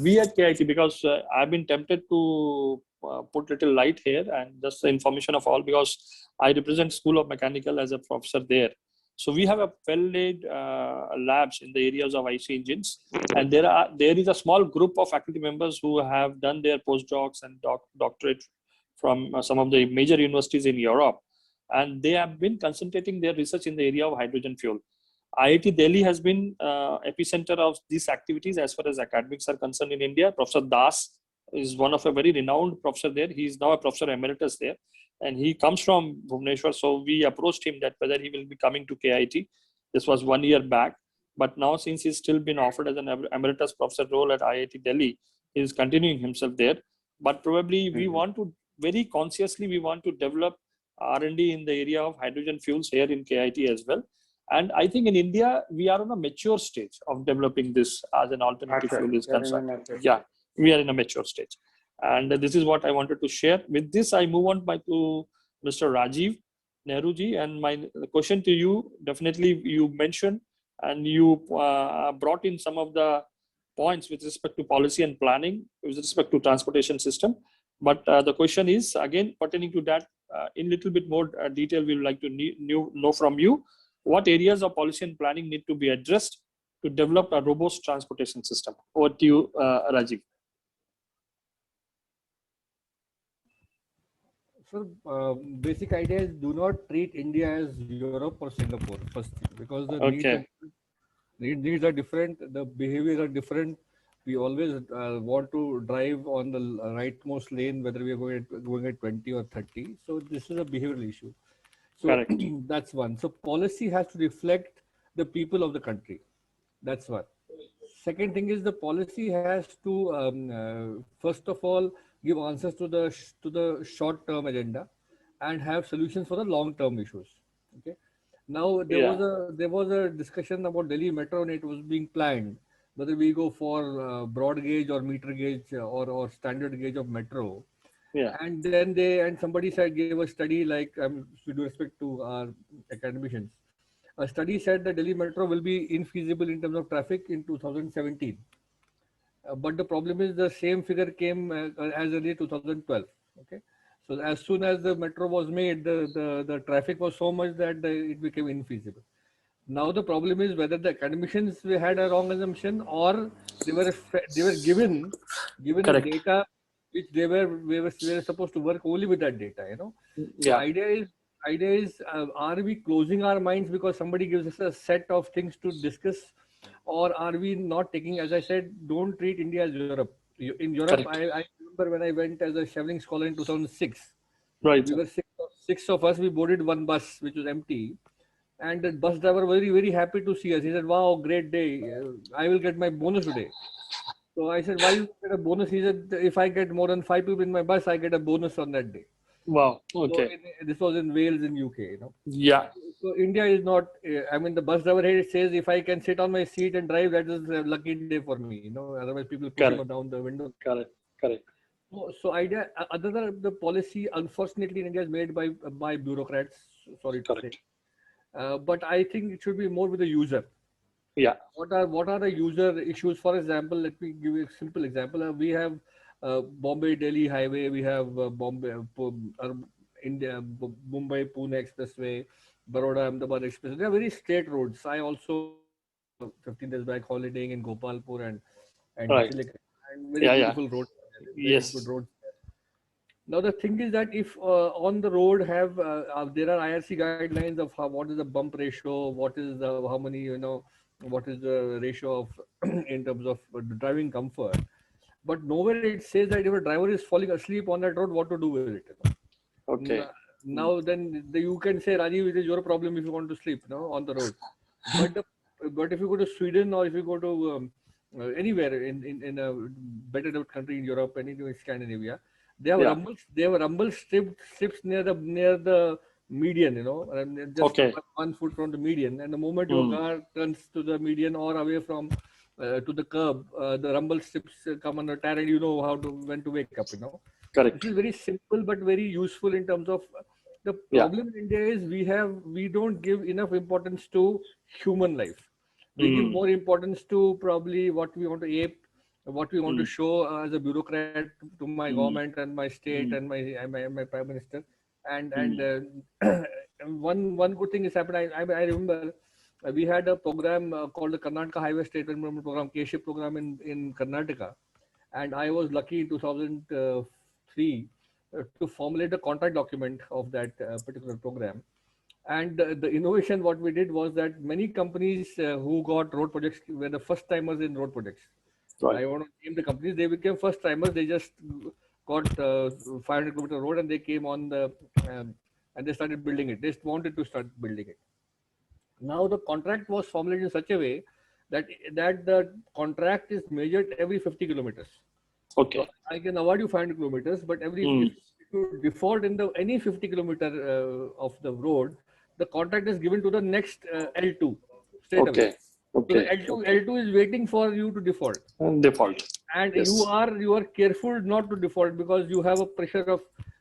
We at KIT, because I've been tempted to put little light here and just the information of all, because I represent School of Mechanical as a professor there. So we have a well-laid labs in the areas of IC engines, and there is a small group of faculty members who have done their postdocs and doctorate from some of the major universities in Europe, and they have been concentrating their research in the area of hydrogen fuel. IIT Delhi has been epicenter of these activities as far as academics are concerned in India. Professor Das is one of a very renowned professor there. He is now a professor emeritus there, and he comes from Bhubaneswar. So we approached him that whether he will be coming to KIT. This was 1 year back, but now since he's still been offered as an emeritus professor role at IIT Delhi, he is continuing himself there. But probably we want to very consciously develop R&D in the area of hydrogen fuels here in KIT as well. And I think in India, we are on a mature stage of developing this as an alternative fuel is concerned. Yeah, we are in a mature stage. And this is what I wanted to share. With this, I move on to Mr. Rajiv Nehru ji. And my question to you, definitely you mentioned and you brought in some of the points with respect to policy and planning, with respect to transportation system. But the question is, again, pertaining to that, in little bit more detail, we would like to know from you, what areas of policy and planning need to be addressed to develop a robust transportation system? Over to you, Rajiv. So, basic idea is do not treat India as Europe or Singapore, first thing, because the needs are different, the behaviors are different. We always want to drive on the rightmost lane, whether we are going at 20 or 30. So this is a behavioral issue. So that's one. So policy has to reflect the people of the country. That's one. Second thing is the policy has to first of all give answers to the short-term agenda and have solutions for the long-term issues. Okay. Now there was a discussion about Delhi Metro, and it was being planned whether we go for broad gauge or meter gauge or standard gauge of metro. Yeah. And then somebody gave a study, like with respect to our academicians. A study said that Delhi Metro will be infeasible in terms of traffic in 2017. But the problem is the same figure came as early 2012. Okay, So as soon as the metro was made, the traffic was so much that it became infeasible. Now the problem is whether the academicians had a wrong assumption, or they were given a Correct. data which we were supposed to work only with that data. So Yeah. idea is are we closing our minds because somebody gives us a set of things to discuss, or are we not taking, as I said, don't treat India as Europe. In Europe, I remember when I went as a traveling scholar in 2006. Right. We were six of us. We boarded one bus which was empty, and the bus driver was very, very happy to see us. He said, "Wow, great day! I will get my bonus today." So I said, "Why you get a bonus?" He said, "If I get more than 5 people in my bus, I get a bonus on that day." Wow. Okay. So this was in Wales, in UK. Yeah. So India is not. I mean, the bus driver here says, "If I can sit on my seat and drive, that is a lucky day for me." Otherwise people push him down the window. Correct. So idea, other than the policy, unfortunately, in India is made by bureaucrats. Sorry to say. But I think it should be more with the user. Yeah. What are the user issues? For example, let me give you a simple example. We have Bombay Delhi highway. We have India Mumbai Pune expressway, Baroda Ahmedabad expressway. They are very straight roads. I also 15 days back holidaying in Gopalpur and Right. and very beautiful roads. Yes. Good roads. Now the thing is that if on the road have there are IRC guidelines of what is the bump ratio, what is the how many what is the ratio of in terms of driving comfort, but nowhere it says that if a driver is falling asleep on that road, what to do with it. Okay. Now then you can say, Rajiv, it is your problem if you want to sleep on the road. But if you go to Sweden, or if you go to anywhere in a better developed country in Europe, anywhere in Scandinavia, they have rumble strips near the median, and just 1 foot from the median. And the moment your car turns to the median or away from to the curb, the rumble strips come on the tire, and you know when to wake up. Correct. This is very simple but very useful in terms of the problem in India is we don't give enough importance to human life. We give more importance to probably what we want to ape, what we want to show as a bureaucrat to my government and my state and my prime minister. And one good thing has happened. I remember we had a program called the Karnataka Highway State Development Program, KSHIP program in Karnataka, and I was lucky in 2003 to formulate a contract document of that particular program. And the innovation what we did was that many companies who got road projects were the first timers in road projects. Right. I want to name the companies. They became first timers. They just got 500 kilometer road and they came on and they started building it. They just wanted to start building it. Now the contract was formulated in such a way that the contract is measured every 50 kilometers. Okay. So I can award you 500 kilometers, but if you default in any 50 kilometer of the road, the contract is given to the next L2 straight away. Okay. So the L2 is waiting for you to default. And yes. you are careful not to default because you have a pressure of.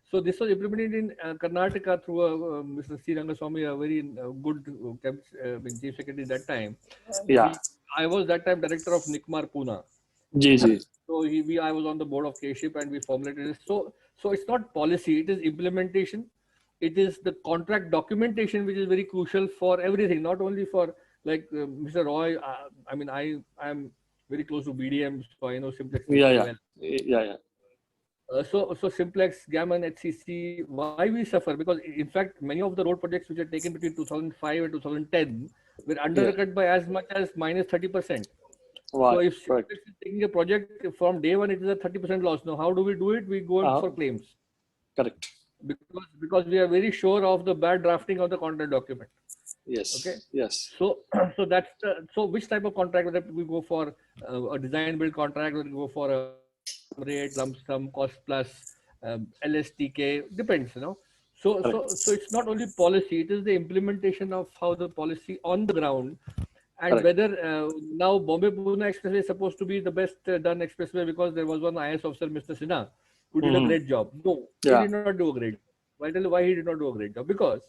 So this was implemented in Karnataka through Mr. C. Rangaswamy, a very good chief secretary that time. Yeah. I was that time director of NICMAR Pune. So I was on the board of KSHIP and we formulated it. So it's not policy, it is implementation. It is the contract documentation which is very crucial for everything, not only for like Mr. Roy. I mean, I am very close to BDM, so I know Simplex. Yeah. So Simplex, Gammon, HCC, why we suffer? Because in fact, many of the road projects which are taken between 2005 and 2010 were undercut by as much as minus 30%. Wow. So if Simplex is taking a project from day one, it is a 30% loss. Now, how do we do it? We go for claims. Correct. Because we are very sure of the bad drafting of the contract document. Yes. Okay. Yes. So that's so which type of contract, whether we go for a design build contract, whether we go for a rate, lump sum, cost plus, LSTK, depends, So it's not only policy, it is the implementation of how the policy on the ground. And whether now Bombay Pune Expressway is supposed to be the best done expressway because there was one IS officer, Mr. Sinha, who did a great job. No, he did not do a great job. I'll tell you why he did not do a great job. Because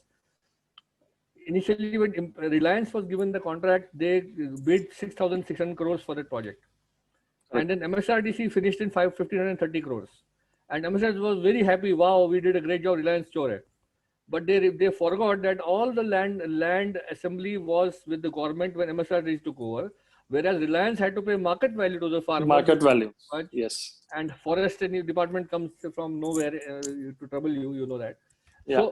initially when Reliance was given the contract, they bid 6,600 crores for that project. And then MSRDC finished in 1,530 crores. And MSS was very happy. Wow, we did a great job, Reliance Chore. But they forgot that all the land assembly was with the government when MSRD took over, whereas Reliance had to pay market value to the farmers. Market value. Yes. And forest department comes from nowhere to trouble you. You know that. Yeah.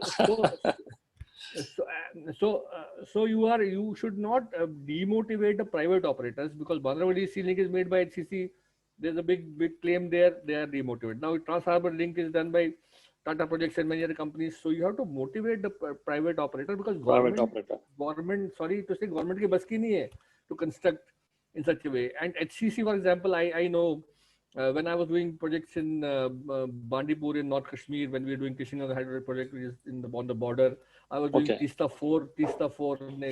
So you should not demotivate the private operators, because Bandravali Steel Link is made by HCC. There's a big claim there. They are demotivated. Now Trans Harbour Link is done by Tata Projects and many other companies. So you have to motivate the private operator, because government sorry to say, government ki bas ki nahi hai to construct in such a way. And HCC, for example, I know when I was doing projects in Bandipur in North Kashmir, when we were doing Kishinegar Hyderabad project, which is on the border, I was doing Tista 4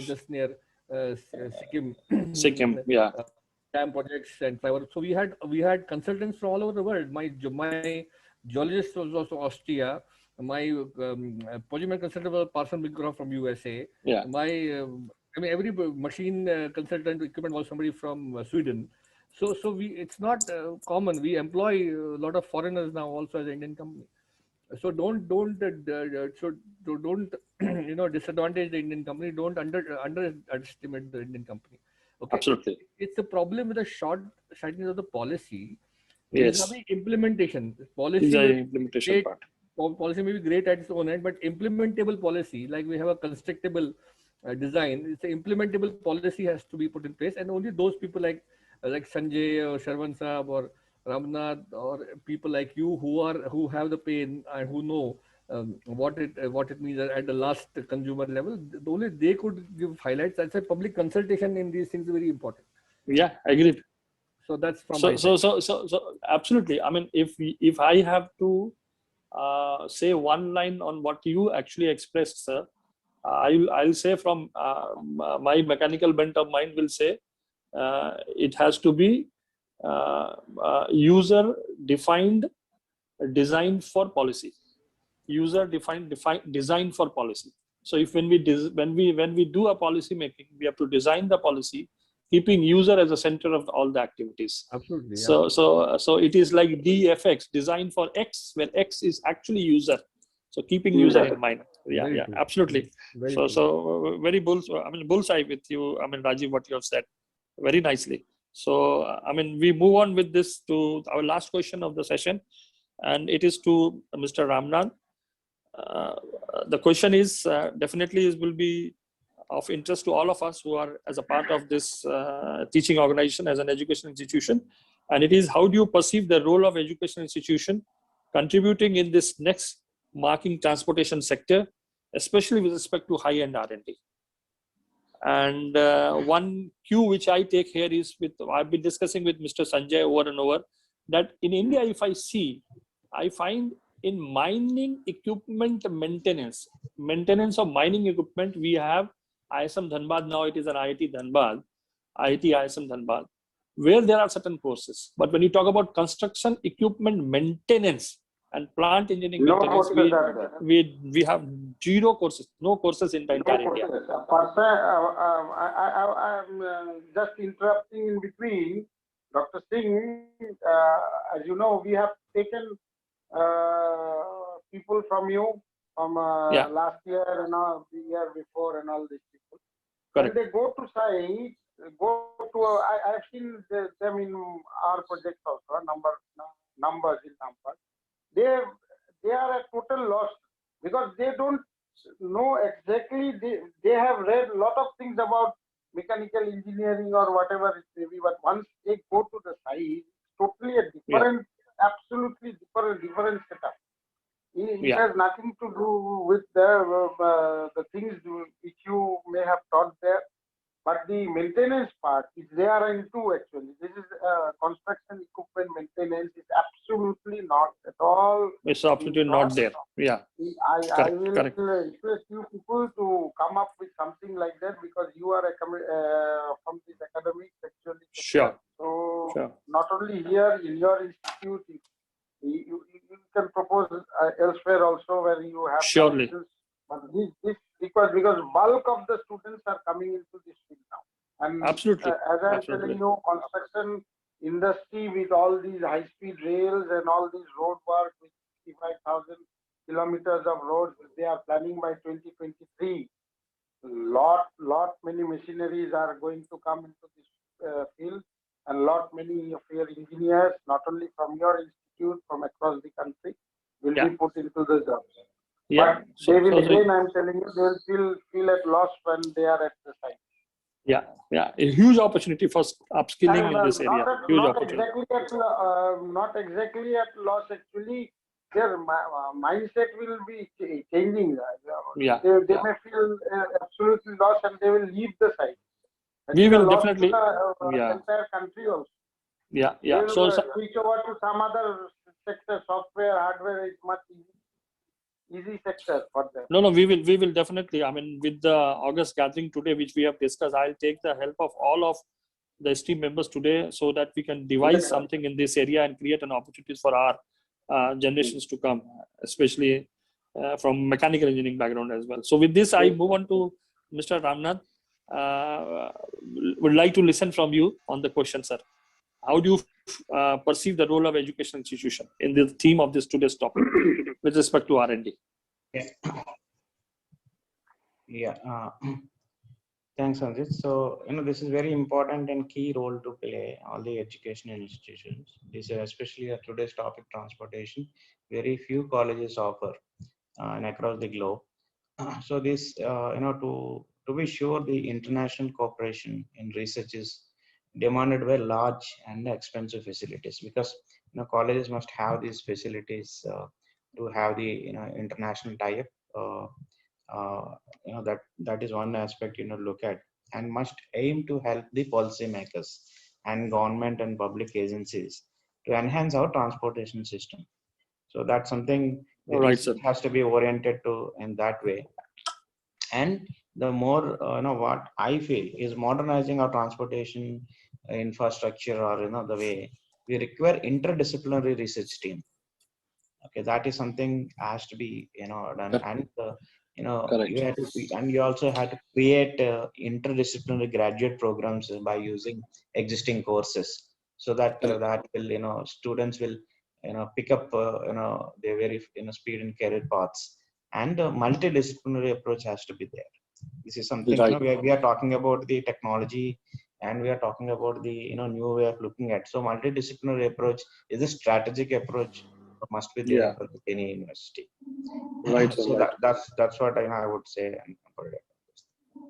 just near Sikkim. Sikkim, yeah. Dam projects and fiber. So we had consultants from all over the world. My geologist was also Austria. My project consultant was Parson Biggra from USA. Yeah. Every machine consultant equipment was somebody from Sweden. So it's not common. We employ a lot of foreigners now also as an Indian company. So don't disadvantage the Indian company. Don't underestimate the Indian company. Okay. Absolutely. It's a problem with the short-sightedness of the policy. Yes. Implementation. Policy is the implementation part. Policy may be great at its own end, but implementable policy, like we have a constructible design, it's an implementable policy has to be put in place, and only those people like Sanjay or Sharvan Saab or Ramnadh or people like you who have the pain and who know what it means at the last consumer level, only they could give highlights. That's a public consultation in these things is very important. Yeah, agreed. So that's from so absolutely. I mean, if I have to say one line on what you actually expressed, sir, I'll say from my mechanical bent of mind will say it has to be user defined design for policy. User defined design for policy. So if when we do a policy making, we have to design the policy keeping user as a center of all the activities. Absolutely. So it is like DFX, design for X, where X is actually user. So keeping user in mind. Yeah, absolutely. So very bullseye with you. I mean, Rajiv, what you have said very nicely. So I mean, we move on with this to our last question of the session, and it is to Mr. Ramnadh. The question is definitely will be of interest to all of us who are as a part of this teaching organization as an education institution, and it is, how do you perceive the role of education institution contributing in this next marking transportation sector, especially with respect to high-end R&D? And one cue which I take here is I've been discussing with Mr. Sanjoy over and over that in India, if I find in mining equipment maintenance of mining equipment, we have ISM Dhanbad. Now it is an IIT Dhanbad, IIT ISM Dhanbad, where there are certain courses. But when you talk about construction equipment maintenance and plant engineering maintenance, we have zero courses, no courses in the entire India. I'm just interrupting in between. Dr. Singh, as you know, we have taken people from you from last year and the year before and all these people. Correct. When they go to site, I've seen them in our projects also, numbers. They are a total loss because they don't know exactly. They have read a lot of things about mechanical engineering or whatever it may be, but once they go to the site, it's totally a different, absolutely different setup. It has nothing to do with the things which you may have taught there, but the maintenance part is there into actually. This is construction equipment maintenance is absolutely not at all. It's absolutely not there. Yeah. I will request you people to come up with something like that because you are from this academic actually. Sure. So not only here in your institute, you can propose elsewhere also where you have. Surely. But this because bulk of the students are coming into this field now. And absolutely. As I'm telling you, construction industry with all these high-speed rails and all these road work, which 25,000 kilometers of roads they are planning by 2023. Lot many machineries are going to come into this field, and lot many of your engineers, not only from your institute, from across the country, will be put into the jobs. Yeah. But they will again, I'm telling you, they will feel at loss when they are at the site. Yeah, a huge opportunity for upskilling in this area. Huge opportunity. Not exactly at loss. Actually, their mindset will be changing. They may feel absolutely lost, and they will leave the site. We will definitely. Entire country also. Yeah. They will switch over to some other sector. Software, hardware is much easy sector for them. No, we will definitely. I mean, with the August gathering today, which we have discussed, I'll take the help of all of the esteemed members today, so that we can devise something in this area and create an opportunities for our generations to come, especially from mechanical engineering background as well. So with this, I move on to Mr. Ramnadh. Would like to listen from you on the question, sir. How do you perceive the role of education institution in the theme of this today's topic with respect to R&D? Thanks, Sanjit. So, this is very important and key role to play all the educational institutions. This is especially today's topic, transportation. Very few colleges offer and across the globe. So this, to be sure, the international cooperation in research is demanded by large and expensive facilities, because colleges must have these facilities to have the international tie-up. That is one aspect look at, and must aim to help the policymakers and government and public agencies to enhance our transportation system. So that's something that has to be oriented to in that way. And the more what I feel is modernizing our transportation infrastructure, or the way we require interdisciplinary research team. Okay, that is something has to be done, and you have to, and you also have to create interdisciplinary graduate programs by using existing courses, so that that will students will pick up their very speed and career paths, and a multidisciplinary approach has to be there. This is something we are talking about the technology, and we are talking about the new way of looking at. So multidisciplinary approach is a strategic approach, must be there for any university. So that's what I would say.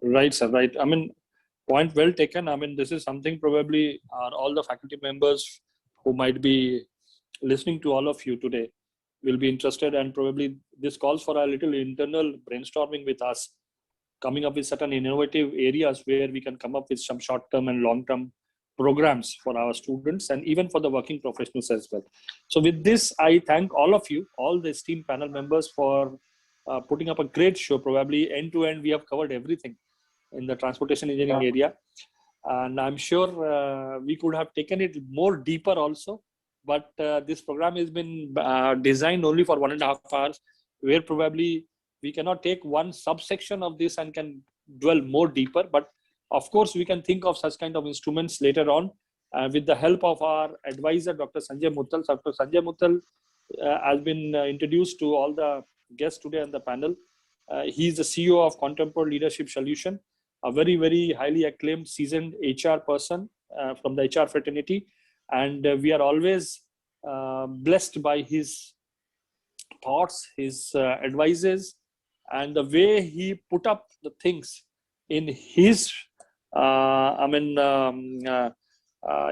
Right, sir. Right. I mean, point well taken. I mean, this is something probably all the faculty members who might be listening to all of you today will be interested, and probably this calls for a little internal brainstorming with us, coming up with certain innovative areas where we can come up with some short-term and long-term programs for our students and even for the working professionals as well. So with this, I thank all of you, all the esteemed panel members, for putting up a great show. Probably end to end, we have covered everything in the transportation engineering area. And I'm sure we could have taken it more deeper also, but this program has been designed only for 1.5 hours, where probably we cannot take one subsection of this and can dwell more deeper. But of course, we can think of such kind of instruments later on with the help of our advisor, Dr. Sanjay Muttal. Dr. Sanjay Muttal has been introduced to all the guests today on the panel. He is the CEO of Kontempore Leadership Solution, a very, very highly acclaimed, seasoned HR person from the HR fraternity. And we are always blessed by his thoughts, his advices, and the way he put up the things in his,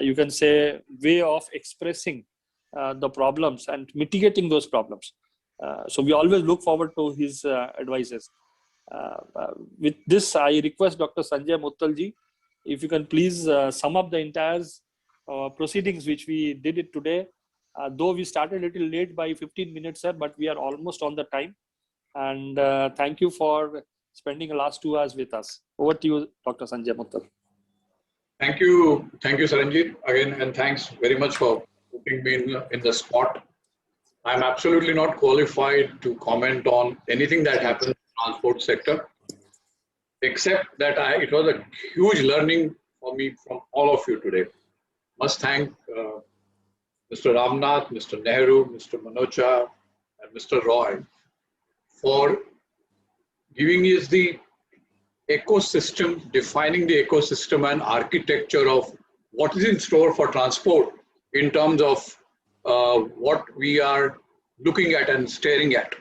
you can say, way of expressing the problems and mitigating those problems. So we always look forward to his advices. With this, I request Dr. Sanjay Muttalji, if you can please sum up the entire proceedings which we did it today. Though we started a little late by 15 minutes, sir, but we are almost on the time. And thank you for spending the last 2 hours with us. Over to you, Dr. Sanjay Muttal. Thank you, Saranjit, again, and thanks very much for putting me in the spot. I'm absolutely not qualified to comment on anything that happens in the transport sector, except that it was a huge learning for me from all of you today. Must thank Mr. Ramnadh, Mr. Nehru, Mr. Manocha, and Mr. Roy for giving us the ecosystem, defining the ecosystem and architecture of what is in store for transport in terms of what we are looking at and staring at.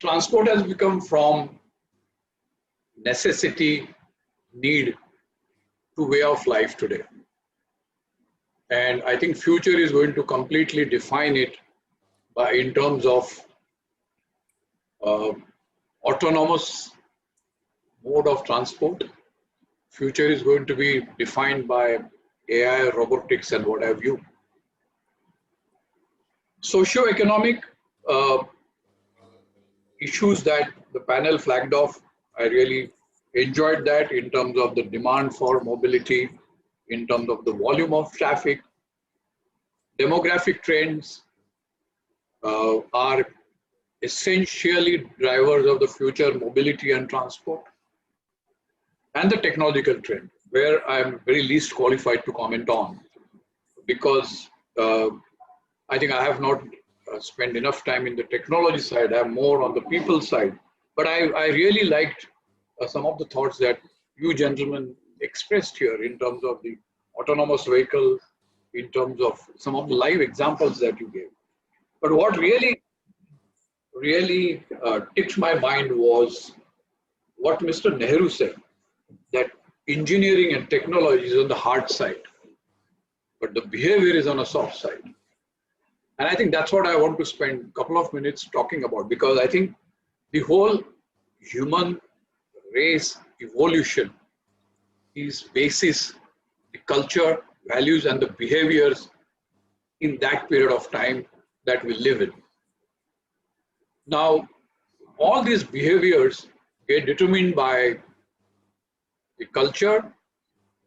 Transport has become from necessity, need to way of life today. And I think future is going to completely define it by in terms of autonomous mode of transport. Future is going to be defined by AI, robotics, and what have you. Socio-economic issues that the panel flagged off, I really enjoyed that in terms of the demand for mobility, in terms of the volume of traffic. Demographic trends are essentially drivers of the future mobility and transport. And the technological trend, where I'm very least qualified to comment on, because I think I have not spent enough time in the technology side. I'm more on the people side. But I really liked some of the thoughts that you gentlemen expressed here in terms of the autonomous vehicle, in terms of some of the live examples that you gave. But what really ticked my mind was what Mr. Nehru said, that engineering and technology is on the hard side, but the behavior is on a soft side. And I think that's what I want to spend a couple of minutes talking about, because I think the whole human race evolution is basis the culture, values, and the behaviors in that period of time that we live in. Now, all these behaviors get determined by the culture,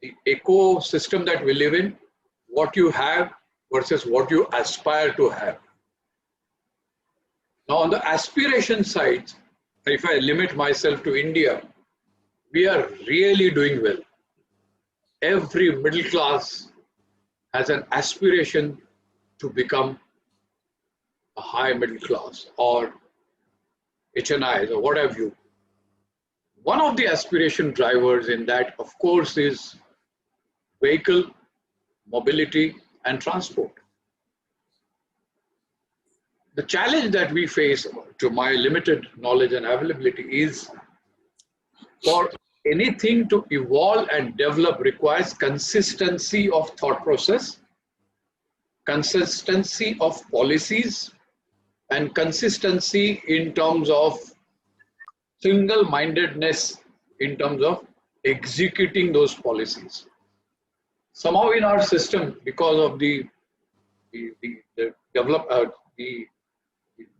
the ecosystem that we live in, what you have versus what you aspire to have. Now, on the aspiration side, if I limit myself to India, we are really doing well. Every middle class has an aspiration to become a high middle class or HNIs or what have you. One of the aspiration drivers in that, of course, is vehicle, mobility, and transport. The challenge that we face, to my limited knowledge and availability, is for anything to evolve and develop requires consistency of thought process, consistency of policies, and consistency in terms of single-mindedness in terms of executing those policies. Somehow in our system, because of the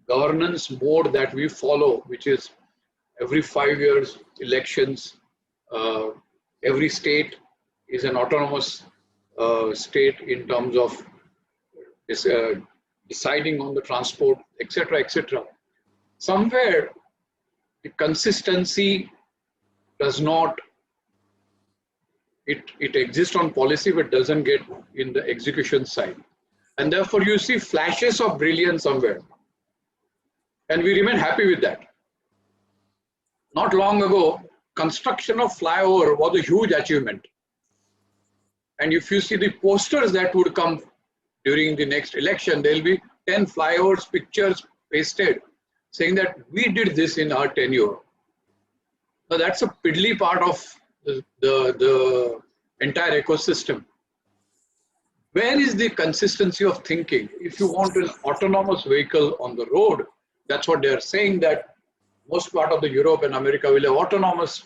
governance mode that we follow, which is every 5 years elections, every state is an autonomous state in terms of deciding on the transport, etc., etc. Somewhere the consistency does not, it exists on policy but doesn't get in the execution side. And therefore you see flashes of brilliance somewhere. And we remain happy with that. Not long ago, construction of flyover was a huge achievement. And if you see the posters that would come during the next election, there will be 10 flyovers, pictures pasted, saying that we did this in our tenure. Now that's a piddly part of the entire ecosystem. Where is the consistency of thinking? If you want an autonomous vehicle on the road, that's what they're saying, that most part of the Europe and America will have autonomous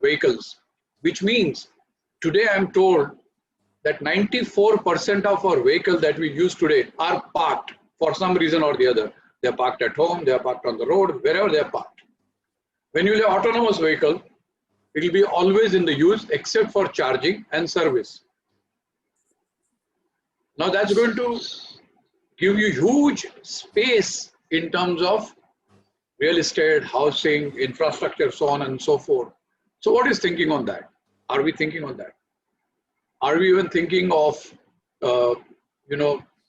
vehicles, which means today I'm told that 94% of our vehicles that we use today are parked for some reason or the other. They're parked at home, they're parked on the road, wherever they're parked. When you have autonomous vehicle, it will be always in the use except for charging and service. Now that's going to give you huge space in terms of real estate, housing, infrastructure, so on and so forth. So what is thinking on that? Are we thinking on that? Are we even thinking of,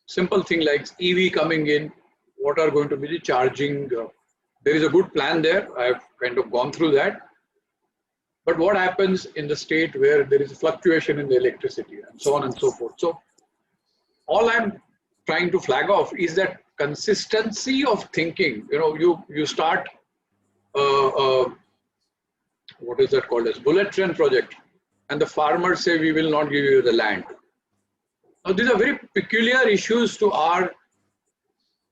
simple thing like EV coming in, what are going to be the charging. There is a good plan there. I've kind of gone through that. But what happens in the state where there is a fluctuation in the electricity and so on and so forth. So all I'm trying to flag off is that consistency of thinking. You know, you start what is that called as bullet train project, and the farmers say we will not give you the land. Now these are very peculiar issues to our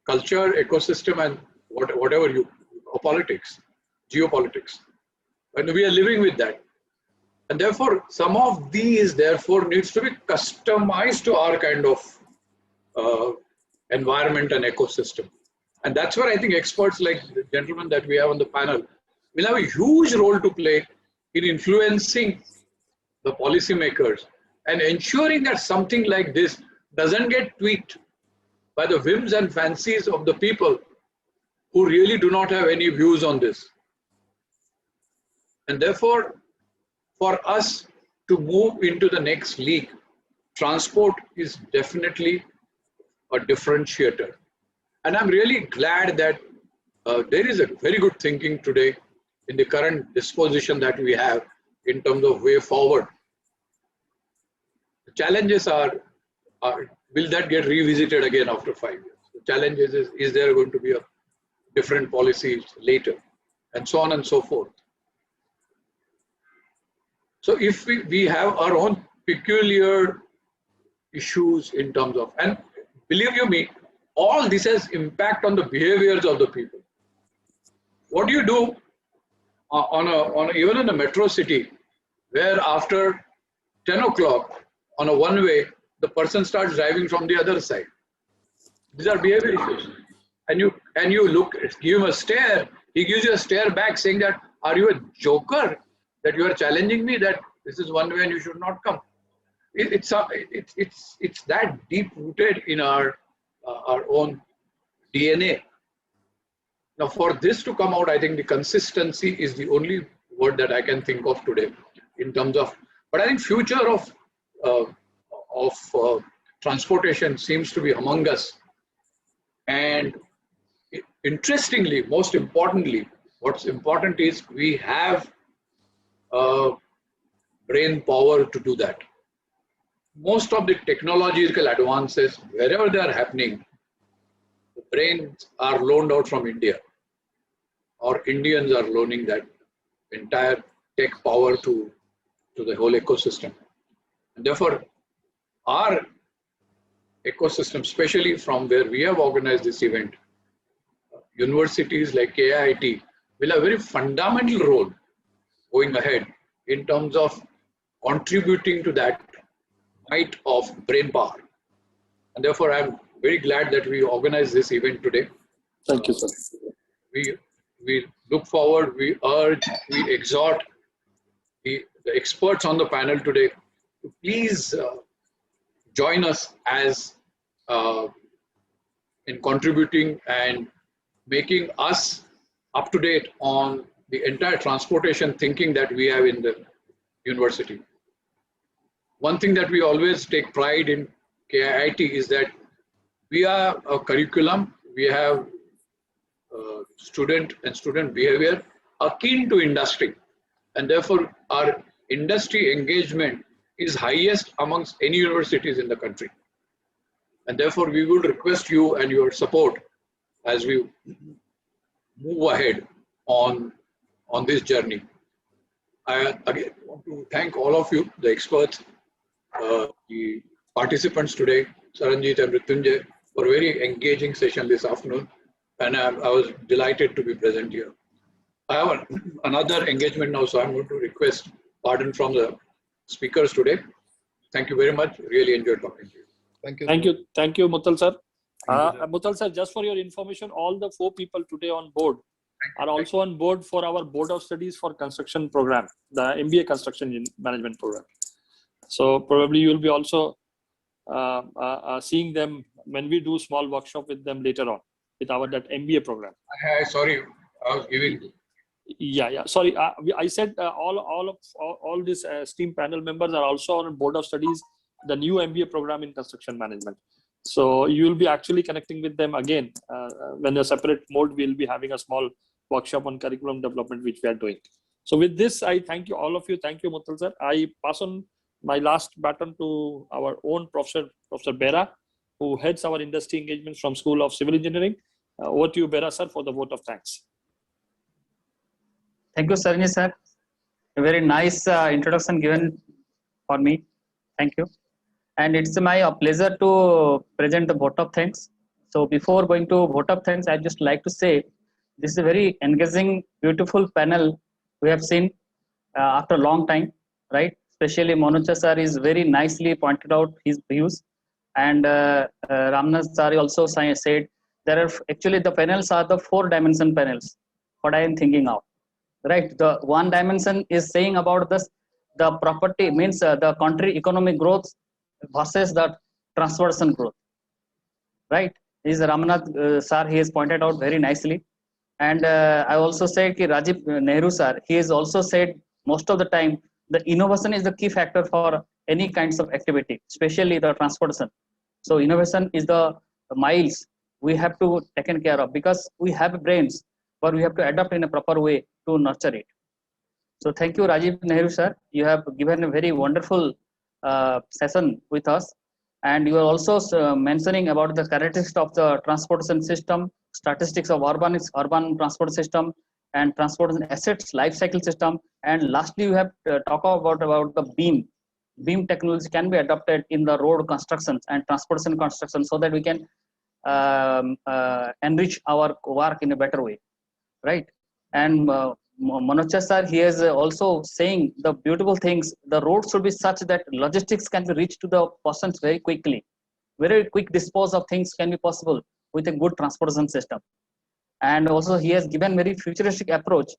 culture, ecosystem, and whatever you politics, geopolitics, and we are living with that. And therefore, some of these therefore needs to be customized to our kind of environment and ecosystem. And that's where I think experts like the gentleman that we have on the panel will have a huge role to play in influencing the policymakers and ensuring that something like this doesn't get tweaked by the whims and fancies of the people who really do not have any views on this. And therefore, for us to move into the next league, transport is definitely a differentiator. And I'm really glad that there is a very good thinking today in the current disposition that we have in terms of way forward. The challenges are will that get revisited again after 5 years? The challenge is there going to be a different policies later, and so on and so forth. So if we have our own peculiar issues in terms of, and believe you me, all this has impact on the behaviors of the people. What do you do even in a metro city, where after 10 o'clock on a one-way, the person starts driving from the other side? These are behavior issues. And you look, give him a stare, he gives you a stare back saying that, are you a joker that you are challenging me that this is one way and you should not come? It's that deep rooted in our own DNA. Now, for this to come out, I think the consistency is the only word that I can think of today in terms of. But I think future of transportation seems to be among us. And interestingly, most importantly, what's important is we have brain power to do that. Most of the technological advances, wherever they are happening, the brains are loaned out from India, or Indians are loaning that entire tech power to the whole ecosystem. And therefore, our ecosystem, especially from where we have organized this event, universities like KIIT will have a very fundamental role going ahead in terms of contributing to that might of brain power. And therefore, I'm very glad that we organized this event today. Thank you, sir. We look forward, we urge, we exhort the experts on the panel today to please join us as in contributing and making us up to date on the entire transportation thinking that we have in the university. One thing that we always take pride in KIIT is that we are a curriculum, we have student and student behavior akin to industry, and therefore our industry engagement is highest amongst any universities in the country. And therefore we would request you and your support as we move ahead on this journey. I again want to thank all of you, the experts, the participants today, Saranjit and Mrutyunjay, for a very engaging session this afternoon. And I was delighted to be present here. I have another engagement now, so I'm going to request pardon from the speakers today. Thank you very much. Really enjoyed talking to you. Thank you. Thank you. Thank you, Muttal sir. Muttal sir, just for your information, all the 4 people today on board are also on board for our Board of Studies for Construction program, the MBA Construction Management program. So probably you will be also seeing them when we do small workshop with them later on with our that MBA program. Sorry, I was giving. Yeah. Sorry, I said all these esteemed panel members are also on Board of Studies, the new MBA program in construction management. So you will be actually connecting with them again. When a separate mode, we'll be having a small workshop on curriculum development, which we are doing. So with this, I thank you, all of you. Thank you, Muttal sir. I pass on my last baton to our own Professor Bera, who heads our industry engagements from School of Civil Engineering. Over to you, Bera sir, for the vote of thanks. Thank you, Saranjit sir. A very nice introduction given for me. Thank you. And it's my pleasure to present the vote of thanks. So before going to vote of thanks, I'd just like to say this is a very engaging, beautiful panel we have seen after a long time, right? Especially Manocha sir is very nicely pointed out his views. And Ramnadh sir also said there are actually the panels are the 4-dimension panels, what I am thinking of. Right, the one dimension is saying about this, the property means the country economic growth versus the transportation growth. Right, is Ramnadh sir, he has pointed out very nicely. And I also said ki Rajiv Nehru sir, he has also said most of the time the innovation is the key factor for any kinds of activity, especially the transportation. So innovation is the miles we have to taken care of, because we have brains, but we have to adapt in a proper way to nurture it. So thank you, Rajiv Nehru sir. You have given a very wonderful session with us. And you are also mentioning about the characteristics of the transportation system, statistics of urban transport system, and transportation assets life cycle system. And lastly, you have talked about the beam. Beam technology can be adopted in the road constructions and transportation construction, so that we can enrich our work in a better way, right? And Manocha sir, he is also saying the beautiful things. The roads should be such that logistics can be reached to the persons very quickly. Very quick dispose of things can be possible with a good transportation system. And also he has given very futuristic approach.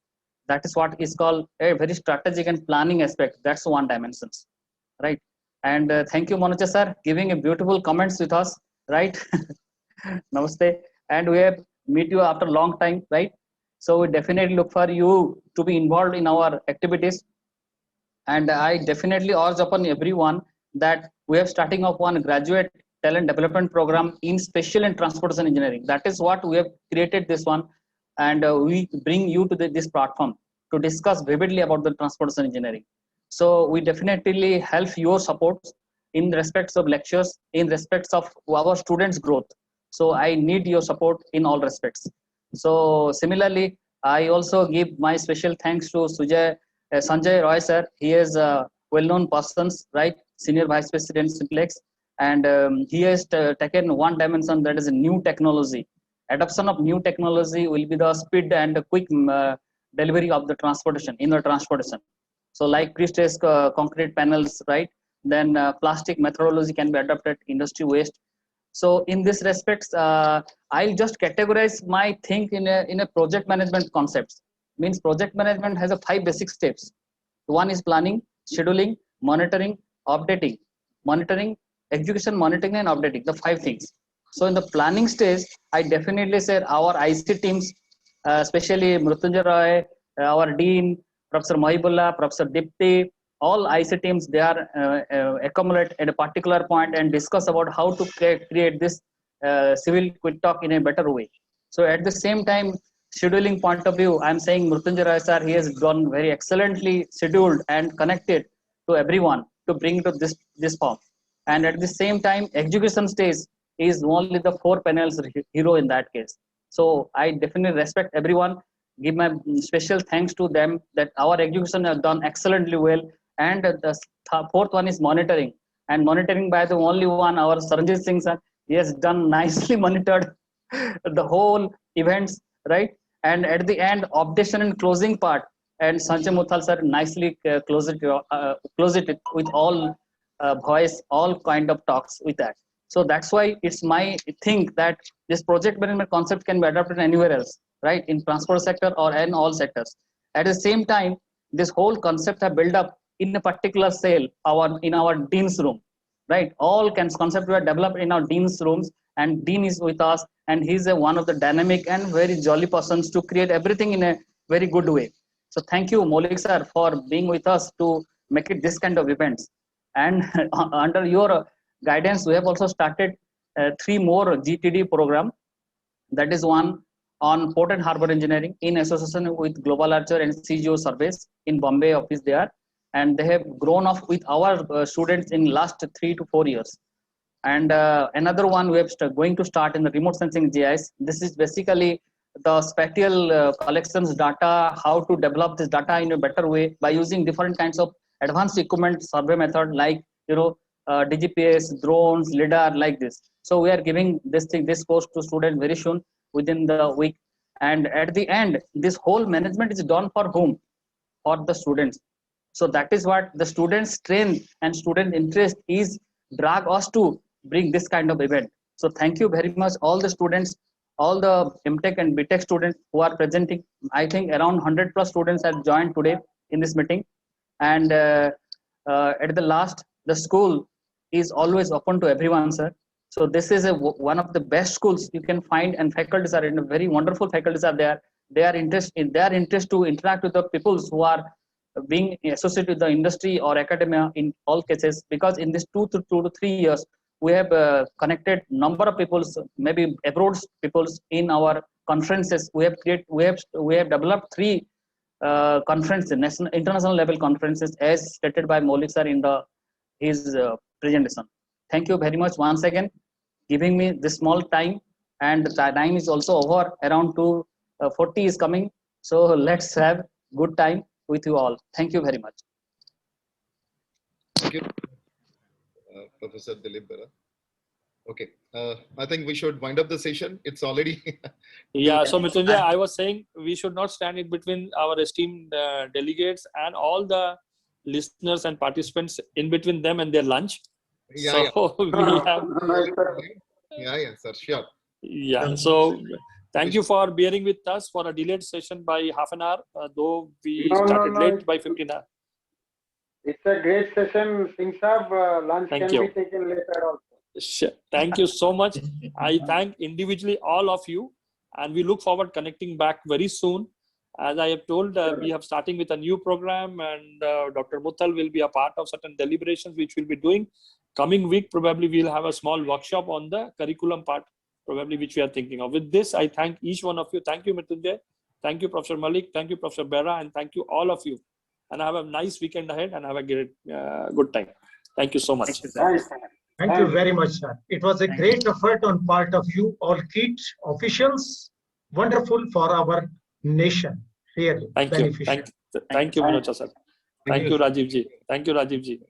That is what is called a very strategic and planning aspect. That's one dimension, right? And thank you, Manocha sir, giving a beautiful comments with us, right? Namaste. And we have meet you after a long time, right? So we definitely look for you to be involved in our activities. And I definitely urge upon everyone that we are starting off one graduate talent development program in special and transportation engineering. That is what we have created this one. And we bring you to this platform to discuss vividly about the transportation engineering. So we definitely help your support in respects of lectures, in respects of our students' growth. So I need your support in all respects. So similarly, I also give my special thanks to Sanjoy Ray sir. He is a well-known person, right? Senior Vice President Simplex, and he has taken one dimension, that is a new technology. Adoption of new technology will be the speed and the quick delivery of the transportation in the transportation. So like pre-stressed concrete panels, right? Then plastic methodology can be adopted, industry waste. So in this respects, I'll just categorize my think in a project management concepts. Means project management has a 5 basic steps. One is planning, scheduling, monitoring, updating, monitoring, execution, monitoring, and updating, the 5 things. So in the planning stage, I definitely say our IC teams, especially Mrutyunjay Ray, our Dean, Professor Mahibullah, Professor Dipti, all IC teams, they are accumulate at a particular point and discuss about how to create this civil KweetTalk in a better way. So at the same time, scheduling point of view, I'm saying Mrutyunjay Ray sir, he has gone very excellently scheduled and connected to everyone to bring to this form. And at the same time, execution stage is only the 4 panels hero in that case. So I definitely respect everyone, give my special thanks to them that our execution has done excellently well. And the 4th one is monitoring, and monitoring by the only one, our Saranjit Singh sir. He has done nicely monitored the whole events, right? And at the end, updation and closing part, and Sanjay Muthal sir nicely close it with all voice, all kind of talks with that. So that's why it's my think that this project management concept can be adopted anywhere else, right? In transport sector or in all sectors. At the same time, this whole concept have built up in a particular cell, in our dean's room, right? All concepts were developed in our dean's rooms, and dean is with us, and he's one of the dynamic and very jolly persons to create everything in a very good way. So thank you, Maulik sir, for being with us to make it this kind of events. And under your guidance, we have also started three more GTD program. That is one on Port and Harbour Engineering in association with Global Archer and CGO Surveys in Bombay office there. And they have grown up with our students in last 3 to 4 years. And another one we are going to start in the remote sensing GIS. This is basically the spatial collections data, how to develop this data in a better way by using different kinds of advanced equipment survey method like DGPS, drones, LIDAR, like this. So we are giving this course to students very soon within the week. And at the end, this whole management is done for whom? For the students. So that is what the students' strength and student interest is drag us to bring this kind of event. So thank you very much, all the students, all the MTech and BTech students who are presenting. I think around 100 plus students have joined today in this meeting. And at the last, the school is always open to everyone, sir. So this is one of the best schools you can find, and faculties are in a very wonderful faculties are there. They are interest to interact with the peoples who are being associated with the industry or academia in all cases, because in this 2 to 3 years we have connected number of peoples, maybe abroad peoples in our conferences. We have developed 3 conferences, international level conferences, as stated by Maulik sir in his presentation. Thank you very much once again giving me this small time, and the time is also over. Around 2:40 is coming, so let's have good time with you all. Thank you very much. Thank you, Professor Dilip Bera. Okay, I think we should wind up the session. It's already. Yeah, so Mrutyunjay, I was saying we should not stand in between our esteemed delegates and all the listeners and participants, in between them and their lunch. Yeah, so we have. Yeah, sir, sure. Yeah, so thank you for bearing with us for a delayed session by half an hour, though we started late by 15 hours. It's a great session, Singh Saab. Lunch can be taken later also. Sure. Thank you so much. I thank individually all of you, and we look forward connecting back very soon. As I have told, we have starting with a new program, and Dr. Muthal will be a part of certain deliberations which we'll be doing. Coming week, probably we'll have a small workshop on the curriculum part, probably which we are thinking of. With this, I thank each one of you. Thank you, Mrutyunjay. Thank you, Professor Malik. Thank you, Professor Bera, and thank you all of you. And have a nice weekend ahead, and have a great, good time. Thank you so much. Thank you very much, sir. It was a great effort on part of you all KiiT officials. Wonderful for our nation. Really thank beneficial. you. Thank you, Manocha sir. Thank you, Rajiv ji. Thank you, Rajiv ji.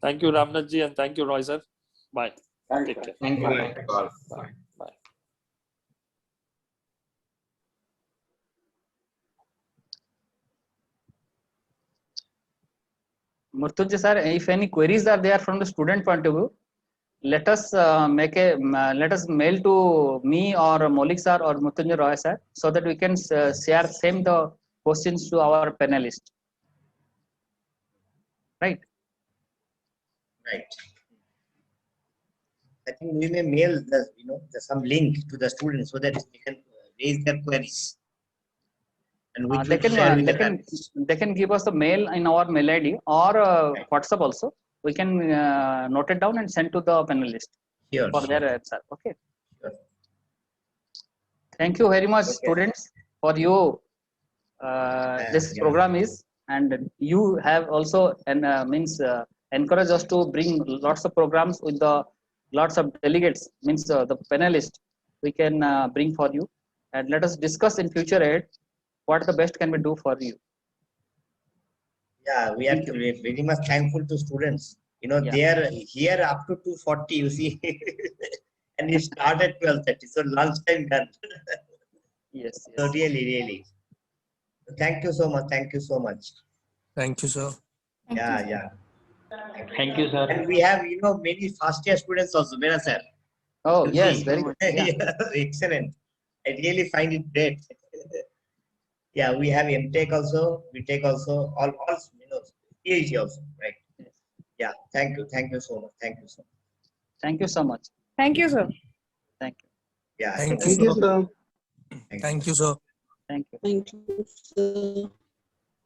Thank you, Ramnadh ji, and thank you, Roy sir. Bye. Take care. Thank you. Bye. Bye. Mrutyunjay sir, if any queries are there from the student point of view, let us mail to me or Maulik sir or Mrutyunjay Ray sir, so that we can share the questions to our panelists. Right. I think we may mail some link to the students so that they can raise their queries. And they can give us a mail in our mail ID or WhatsApp also. We can note it down and send to the panelist for their answer. Okay. Sure. Thank you very much, students, for you. This program is, and you have also encouraged us to bring lots of programs with the lots of delegates, the panelists we can bring for you, and let us discuss in future ahead what the best can we do for you. Yeah, we are very much thankful to students. They are here up to 2:40, you see, and it started 12:30, so lunchtime done. Yes. So really. Thank you so much. Thank you so much. Thank you, sir. Yeah. Thank you, sir. And we have, many first year students also, Vera sir. Oh, yes, very good. Yeah. Excellent. I really find it great. Yeah, we have MTech also, BTech also, all PhD also, right? Yes. Yeah, thank you so much. Thank you so much. Thank you, sir. Thank you. Yeah. Thank you, sir. Thank you, sir. Thank you, sir. Thank you. Thank you, sir.